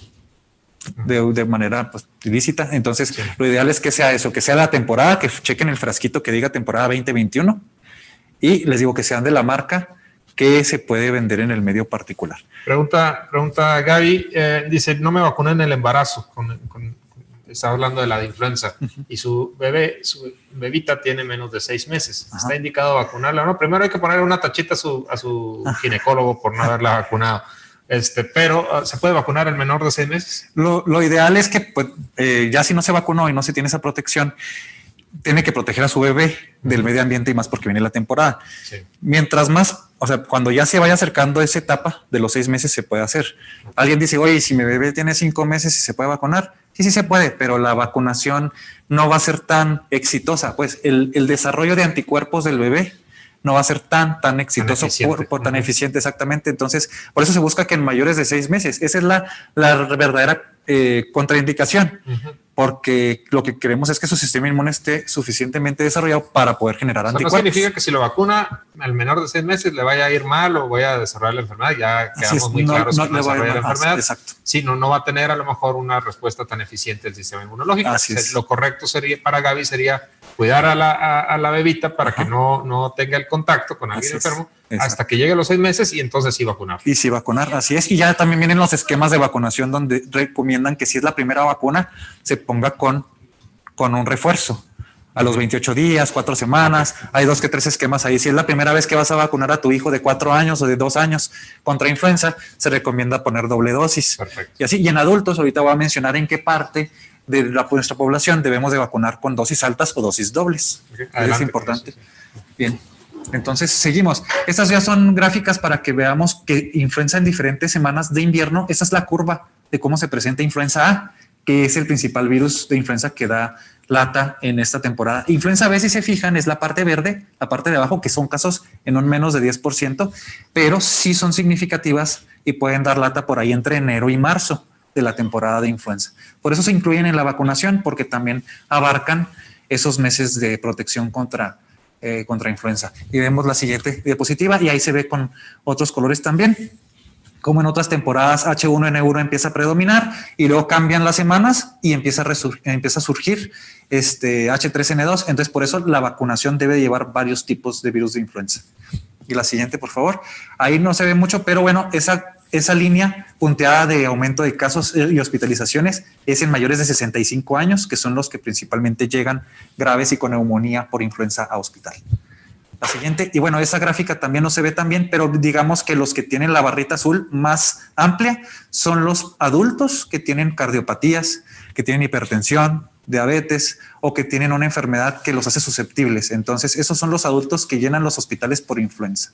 de manera pues, ilícita. Entonces, lo ideal es que sea eso, que sea la temporada, que chequen el frasquito que diga temporada 2021 y les digo que sean de la marca que se puede vender en el medio particular. Pregunta Gaby, dice, no me vacuné en el embarazo, está hablando de la de influenza, y su bebita tiene menos de 6 meses. ¿Está indicado vacunarla? No, primero hay que ponerle una tachita a su ginecólogo por no haberla vacunado. Pero ¿se puede vacunar el menor de 6 meses? Lo ideal es que pues, ya si no se vacunó y no se tiene esa protección, tiene que proteger a su bebé del medio ambiente y más porque viene la temporada. Sí. Mientras más, o sea, cuando ya se vaya acercando a esa etapa de los 6 meses se puede hacer. Alguien dice, oye, si mi bebé tiene 5 meses y se puede vacunar. Sí se puede, pero la vacunación no va a ser tan exitosa. Pues el desarrollo de anticuerpos del bebé no va a ser tan exitoso, tan eficiente, exactamente. Entonces, por eso se busca que en mayores de 6 meses, esa es la verdadera contraindicación, porque lo que queremos es que su sistema inmune esté suficientemente desarrollado para poder generar anticuerpos. No significa que si lo vacuna al menor de 6 meses le vaya a ir mal o vaya a desarrollar la enfermedad, ya quedamos muy claros que no desarrolla la enfermedad. Exacto. Sí, no va a tener a lo mejor una respuesta tan eficiente del sistema inmunológico. Lo correcto sería para Gaby sería cuidar a la bebita para que no tenga el contacto con alguien enfermo, hasta que llegue los 6 meses y entonces sí vacunar. Y sí vacunar, así es. Y ya también vienen los esquemas de vacunación donde recomiendan que si es la primera vacuna, se ponga con un refuerzo. A los 28 días, 4 semanas, hay 2 que 3 esquemas ahí. Si es la primera vez que vas a vacunar a tu hijo de 4 años o de 2 años contra influenza, se recomienda poner doble dosis. Perfecto. Y así, y en adultos, ahorita voy a mencionar en qué parte de nuestra población debemos de vacunar con dosis altas o dosis dobles. Okay. Es importante. Bien. Entonces, seguimos. Estas ya son gráficas para que veamos que influenza en diferentes semanas de invierno. Esta es la curva de cómo se presenta influenza A, que es el principal virus de influenza que da lata en esta temporada. Influenza B, si se fijan, es la parte verde, la parte de abajo, que son casos en un menos de 10%, pero sí son significativas y pueden dar lata por ahí entre enero y marzo de la temporada de influenza. Por eso se incluyen en la vacunación, porque también abarcan esos meses de protección contra influenza. Y vemos la siguiente diapositiva y ahí se ve con otros colores también. Como en otras temporadas, H1N1 empieza a predominar y luego cambian las semanas y empieza a surgir H3N2. Entonces, por eso la vacunación debe llevar varios tipos de virus de influenza. Y la siguiente, por favor. Ahí no se ve mucho, pero bueno, esa línea punteada de aumento de casos y hospitalizaciones es en mayores de 65 años, que son los que principalmente llegan graves y con neumonía por influenza a hospital. La siguiente, y bueno, esa gráfica también no se ve tan bien, pero digamos que los que tienen la barrita azul más amplia son los adultos que tienen cardiopatías, que tienen hipertensión, diabetes o que tienen una enfermedad que los hace susceptibles. Entonces, esos son los adultos que llenan los hospitales por influenza.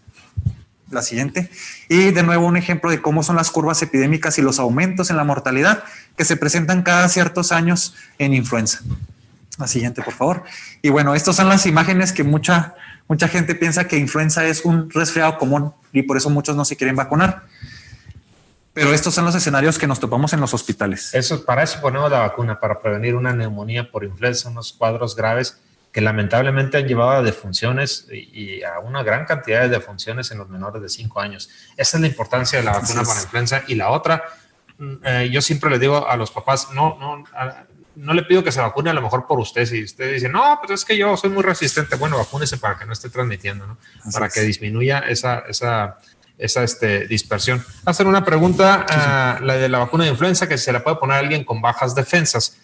La siguiente. Y de nuevo un ejemplo de cómo son las curvas epidémicas y los aumentos en la mortalidad que se presentan cada ciertos años en influenza. La siguiente, por favor. Y bueno, estas son las imágenes que mucha gente piensa que influenza es un resfriado común y por eso muchos no se quieren vacunar. Pero estos son los escenarios que nos topamos en los hospitales. Para eso ponemos la vacuna, para prevenir una neumonía por influenza, unos cuadros graves que lamentablemente han llevado a defunciones y a una gran cantidad de defunciones en los menores de 5 años. Esa es la importancia de la vacuna para influenza. Y la otra, yo siempre le digo a los papás, no le pido que se vacune a lo mejor por usted. Si usted dice, no, pues es que yo soy muy resistente, bueno, vacúnese para que no esté transmitiendo, ¿no? Para que disminuya esa dispersión. Hacer una pregunta, la de la vacuna de influenza, que se la puede poner a alguien con bajas defensas.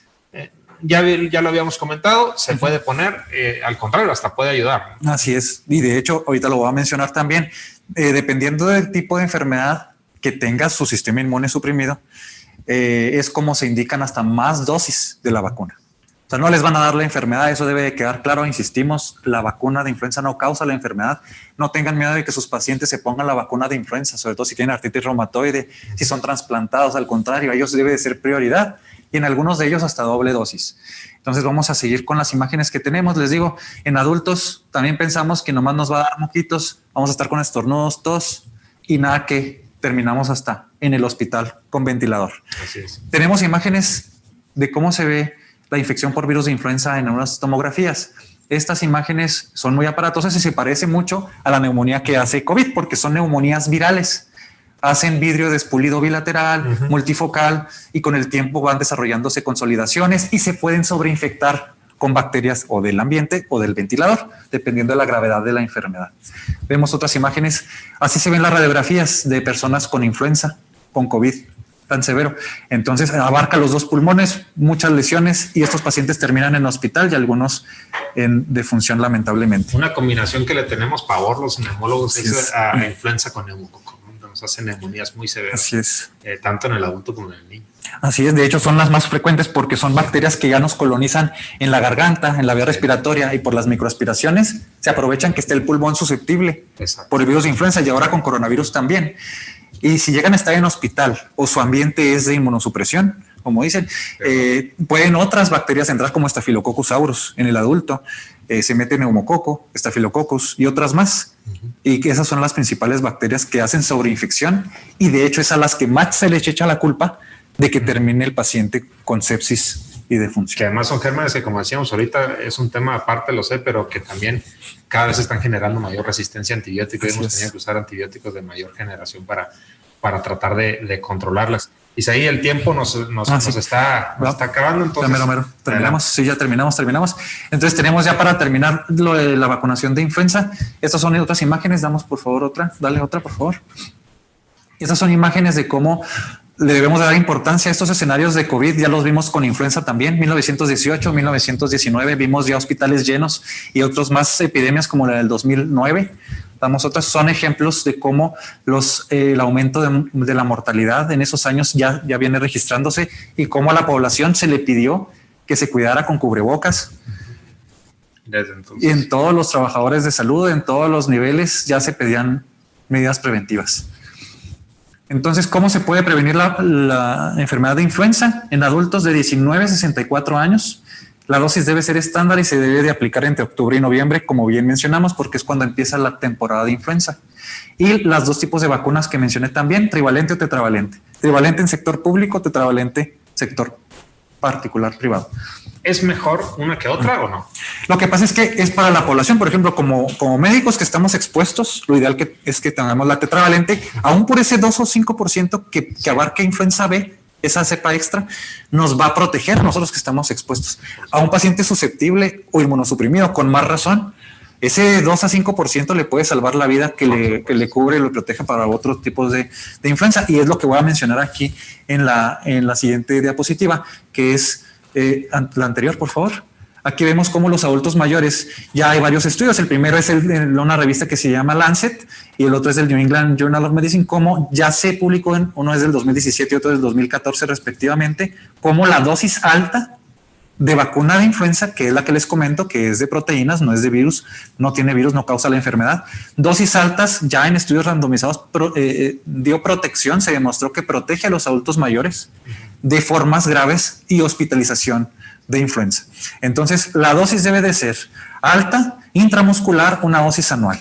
Ya lo habíamos comentado, se puede poner, al contrario, hasta puede ayudar. Así es, y de hecho, ahorita lo voy a mencionar también, dependiendo del tipo de enfermedad que tenga su sistema inmune suprimido, es como se indican hasta más dosis de la vacuna. O sea, no les van a dar la enfermedad, eso debe de quedar claro, insistimos, la vacuna de influenza no causa la enfermedad. No tengan miedo de que sus pacientes se pongan la vacuna de influenza, sobre todo si tienen artritis reumatoide, si son trasplantados, al contrario, a ellos debe de ser prioridad. Y en algunos de ellos hasta doble dosis. Entonces vamos a seguir con las imágenes que tenemos. Les digo, en adultos también pensamos que nomás nos va a dar moquitos, vamos a estar con estornudos, tos y nada que terminamos hasta en el hospital con ventilador. Así es. Tenemos imágenes de cómo se ve la infección por virus de influenza en unas tomografías. Estas imágenes son muy aparatosas y se parece mucho a la neumonía que hace COVID porque son neumonías virales. Hacen vidrio despulido bilateral, multifocal y con el tiempo van desarrollándose consolidaciones y se pueden sobreinfectar con bacterias o del ambiente o del ventilador, dependiendo de la gravedad de la enfermedad. Vemos otras imágenes. Así se ven las radiografías de personas con influenza, con COVID tan severo. Entonces abarca los dos pulmones, muchas lesiones y estos pacientes terminan en hospital y algunos en defunción lamentablemente. Una combinación que le tenemos pavor los neumólogos es a influenza con neumococo. Nos hacen neumonías muy severas. Así es. Tanto en el adulto como en el niño. Así es, de hecho son las más frecuentes porque son bacterias que ya nos colonizan en la garganta, en la vía respiratoria y por las microaspiraciones se aprovechan que esté el pulmón susceptible. Exacto. Por el virus de influenza y ahora con coronavirus también. Y si llegan a estar en hospital o su ambiente es de inmunosupresión, como dicen, pueden otras bacterias entrar como Staphylococcus aureus en el adulto. Se mete neumococo, Staphylococcus y otras más. Y que esas son las principales bacterias que hacen sobreinfección y de hecho es a las que más se les echa la culpa de que termine el paciente con sepsis y defunción. Que además son gérmenes que, como decíamos ahorita, es un tema aparte, lo sé, pero que también cada vez están generando mayor resistencia a antibióticos y hemos tenido que usar antibióticos de mayor generación para tratar de controlarlas. Isaí, el tiempo nos está acabando. Entonces, terminamos. Sí, ya terminamos. Entonces tenemos ya para terminar lo de la vacunación de influenza. Estas son otras imágenes. Damos por favor otra. Dale otra, por favor. Estas son imágenes de cómo le debemos dar importancia a estos escenarios de COVID. Ya los vimos con influenza también. 1918, 1919 vimos ya hospitales llenos y otros más epidemias como la del 2009. Damos otras, son ejemplos de cómo el aumento de la mortalidad en esos años ya viene registrándose y cómo a la población se le pidió que se cuidara con cubrebocas. Y en todos los trabajadores de salud, en todos los niveles, ya se pedían medidas preventivas. Entonces, ¿cómo se puede prevenir la enfermedad de influenza? En adultos de 19 a 64 años, la dosis debe ser estándar y se debe de aplicar entre octubre y noviembre, como bien mencionamos, porque es cuando empieza la temporada de influenza. Y las dos tipos de vacunas que mencioné también, trivalente o tetravalente. Trivalente en sector público, tetravalente sector particular privado. ¿Es mejor una que otra o no? Lo que pasa es que es para la población, por ejemplo, como médicos que estamos expuestos, lo ideal es que tengamos la tetravalente, aún por ese 2 o 5% que abarque influenza B, esa cepa extra, nos va a proteger a nosotros que estamos expuestos. A un paciente susceptible o inmunosuprimido, con más razón, ese 2 a 5% le puede salvar la vida que le cubre y lo protege para otros tipos de influenza. Y es lo que voy a mencionar aquí en la siguiente diapositiva, que es la anterior, por favor. Aquí vemos cómo los adultos mayores, ya hay varios estudios. El primero es una revista que se llama Lancet y el otro es del New England Journal of Medicine, como ya se publicó, uno es del 2017 y otro del 2014 respectivamente, como la dosis alta de vacuna de influenza, que es la que les comento, que es de proteínas, no es de virus, no tiene virus, no causa la enfermedad. Dosis altas ya en estudios randomizados dio protección, se demostró que protege a los adultos mayores de formas graves y hospitalización de influenza. Entonces, la dosis debe de ser alta, intramuscular, una dosis anual.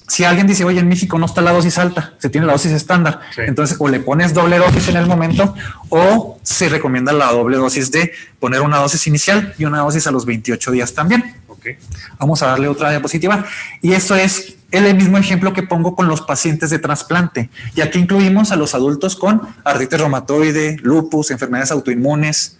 Si alguien dice, oye, en México no está la dosis alta, se tiene la dosis estándar, sí. Entonces o le pones doble dosis en el momento o se recomienda la doble dosis de poner una dosis inicial y una dosis a los 28 días también. Okay. Vamos a darle otra diapositiva. Y esto es el mismo ejemplo que pongo con los pacientes de trasplante. Y aquí incluimos a los adultos con artritis reumatoide, lupus, enfermedades autoinmunes,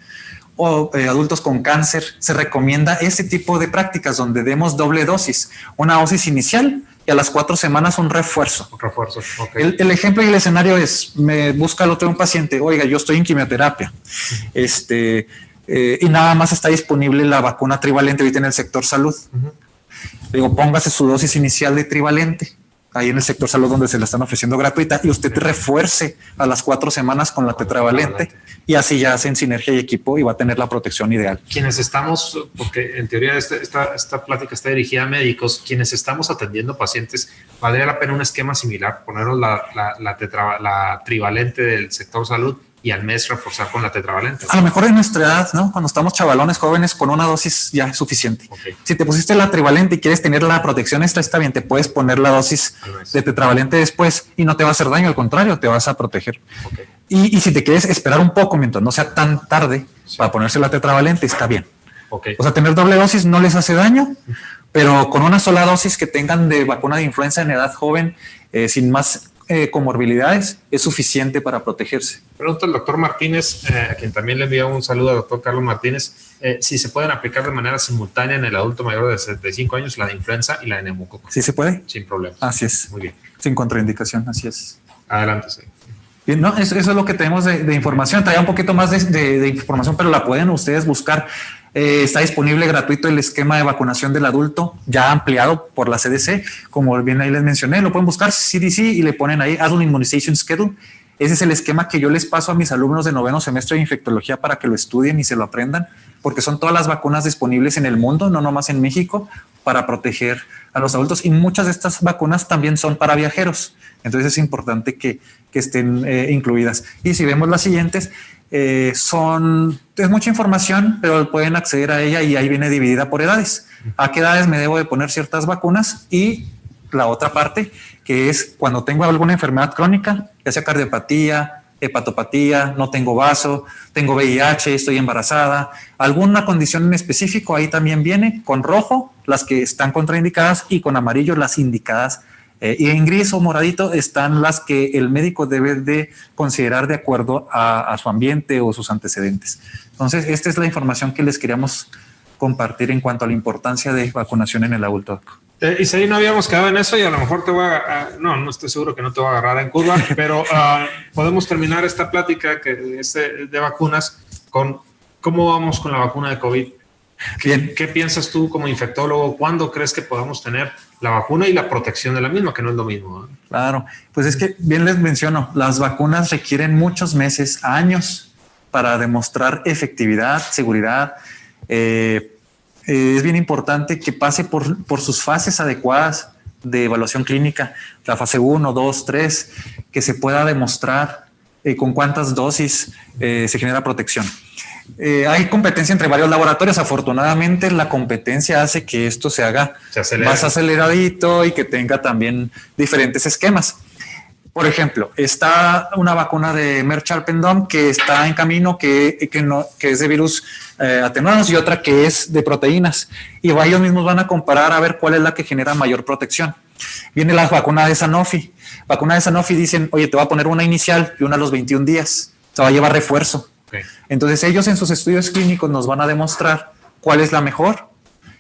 o adultos con cáncer. Se recomienda este tipo de prácticas donde demos doble dosis, una dosis inicial y a las 4 semanas un refuerzo. Okay. El ejemplo y el escenario es, me busca el otro un paciente, oiga, yo estoy en quimioterapia, y nada más está disponible la vacuna trivalente ahorita en el sector salud. Digo, póngase su dosis inicial de trivalente ahí en el sector salud donde se la están ofreciendo gratuita y usted refuerce a las 4 semanas con la tetravalente y así ya hacen sinergia y equipo y va a tener la protección ideal. Quienes estamos, porque en teoría esta plática está dirigida a médicos, quienes estamos atendiendo pacientes, valdría la pena un esquema similar, ponernos la trivalente del sector salud y al mes reforzar con la tetravalente. A lo mejor en nuestra edad, ¿no? Cuando estamos chavalones, jóvenes, con una dosis ya es suficiente. Okay. Si te pusiste la trivalente y quieres tener la protección extra, está bien, te puedes poner la dosis de tetravalente después y no te va a hacer daño, al contrario, te vas a proteger. Okay. Y si te quieres esperar un poco mientras no sea tan tarde para ponerse la tetravalente, está bien. Okay. O sea, tener doble dosis no les hace daño, pero con una sola dosis que tengan de vacuna de influenza en edad joven, sin más comorbilidades, es suficiente para protegerse. Pregunta el doctor Martínez, a quien también le envío un saludo al doctor Carlos Martínez, si se pueden aplicar de manera simultánea en el adulto mayor de 65 años la de influenza y la de neumococo. ¿Sí se puede? Sin problema. Así es. Muy bien. Sin contraindicación, así es. Adelante, sí. Bien, no, eso es lo que tenemos de información. Traía un poquito más de información, pero la pueden ustedes buscar. Está disponible gratuito el esquema de vacunación del adulto, ya ampliado por la CDC, como bien ahí les mencioné. Lo pueden buscar CDC y le ponen ahí Adult Immunization Schedule. Ese es el esquema que yo les paso a mis alumnos de 9º semestre de infectología para que lo estudien y se lo aprendan, porque son todas las vacunas disponibles en el mundo, no nomás en México, para proteger a los adultos. Y muchas de estas vacunas también son para viajeros. Entonces es importante que estén incluidas. Y si vemos las siguientes, es mucha información, pero pueden acceder a ella y ahí viene dividida por edades. ¿A qué edades me debo de poner ciertas vacunas? Y la otra parte, que es cuando tengo alguna enfermedad crónica, ya sea cardiopatía, hepatopatía, no tengo vaso, tengo VIH, estoy embarazada, alguna condición en específico, ahí también viene con rojo las que están contraindicadas y con amarillo las indicadas Y en gris o moradito están las que el médico debe de considerar de acuerdo a su ambiente o sus antecedentes. Entonces, esta es la información que les queríamos compartir en cuanto a la importancia de vacunación en el adulto. Isaí, no habíamos quedado en eso y a lo mejor te voy a... no estoy seguro que no te voy a agarrar en curva, pero podemos terminar esta plática de vacunas con cómo vamos con la vacuna de COVID. ¿Qué piensas tú como infectólogo? ¿Cuándo crees que podamos tener la vacuna y la protección de la misma, que no es lo mismo? Claro, pues es que bien les menciono, las vacunas requieren muchos meses, años, para demostrar efectividad, seguridad. Es bien importante que pase por sus fases adecuadas de evaluación clínica, la fase 1, 2, 3, que se pueda demostrar con cuántas dosis se genera protección. Hay competencia entre varios laboratorios. Afortunadamente, la competencia hace que esto se haga más aceleradito y que tenga también diferentes esquemas. Por ejemplo, está una vacuna de Merck Sharp & Dohme que está en camino, que es de virus atenuados, y otra que es de proteínas. Y ellos mismos van a comparar a ver cuál es la que genera mayor protección. Viene la vacuna de Sanofi. Vacuna de Sanofi dicen, oye, te va a poner una inicial y una a los 21 días. Se va a llevar refuerzo. Entonces ellos en sus estudios clínicos nos van a demostrar cuál es la mejor,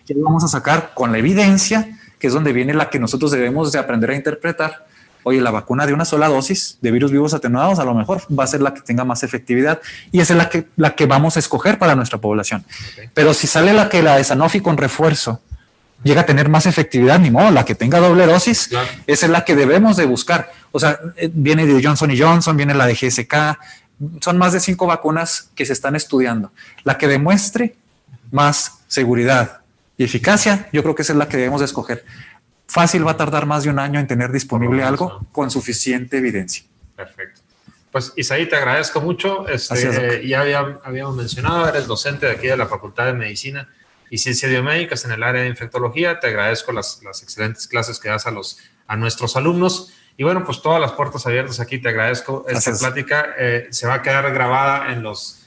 y vamos a sacar con la evidencia, que es donde viene la que nosotros debemos de aprender a interpretar. Oye, la vacuna de una sola dosis de virus vivos atenuados a lo mejor va a ser la que tenga más efectividad, y esa es la que vamos a escoger para nuestra población. Pero si sale la de Sanofi con refuerzo llega a tener más efectividad, ni modo, la que tenga doble dosis, claro, esa es la que debemos de buscar. O sea, viene de Johnson & Johnson, viene la de GSK. Son más de 5 vacunas que se están estudiando. La que demuestre más seguridad y eficacia, yo creo que esa es la que debemos de escoger. Fácil va a tardar más de un año en tener disponible algo con suficiente evidencia. Perfecto. Pues Isaí, te agradezco mucho. Ya habíamos mencionado, eres docente de aquí de la Facultad de Medicina y Ciencias Biomédicas en el área de infectología. Te agradezco las excelentes clases que das a nuestros alumnos. Y bueno, pues todas las puertas abiertas aquí. Te agradezco esta plática. Se va a quedar grabada en las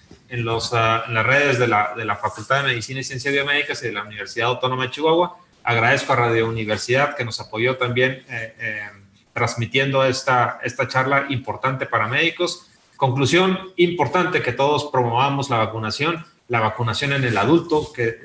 redes de la Facultad de Medicina y Ciencias Biomédicas y de la Universidad Autónoma de Chihuahua. Agradezco a Radio Universidad que nos apoyó también transmitiendo esta charla importante para médicos. Conclusión, importante que todos promovamos la vacunación en el adulto, que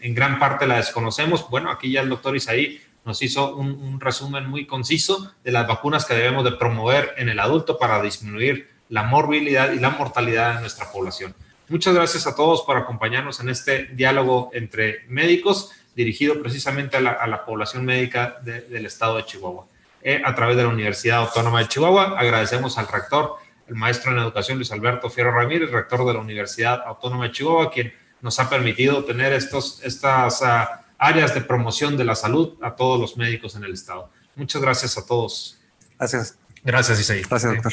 en gran parte la desconocemos. Bueno, aquí ya el doctor Isaí nos hizo un resumen muy conciso de las vacunas que debemos de promover en el adulto para disminuir la morbilidad y la mortalidad de nuestra población. Muchas gracias a todos por acompañarnos en este diálogo entre médicos dirigido precisamente a la población médica del estado de Chihuahua. A través de la Universidad Autónoma de Chihuahua, agradecemos al rector, el maestro en educación Luis Alberto Fierro Ramírez, rector de la Universidad Autónoma de Chihuahua, quien nos ha permitido tener estas áreas de promoción de la salud a todos los médicos en el estado. Muchas gracias a todos. Gracias. Gracias, Isaí. Gracias, doctor.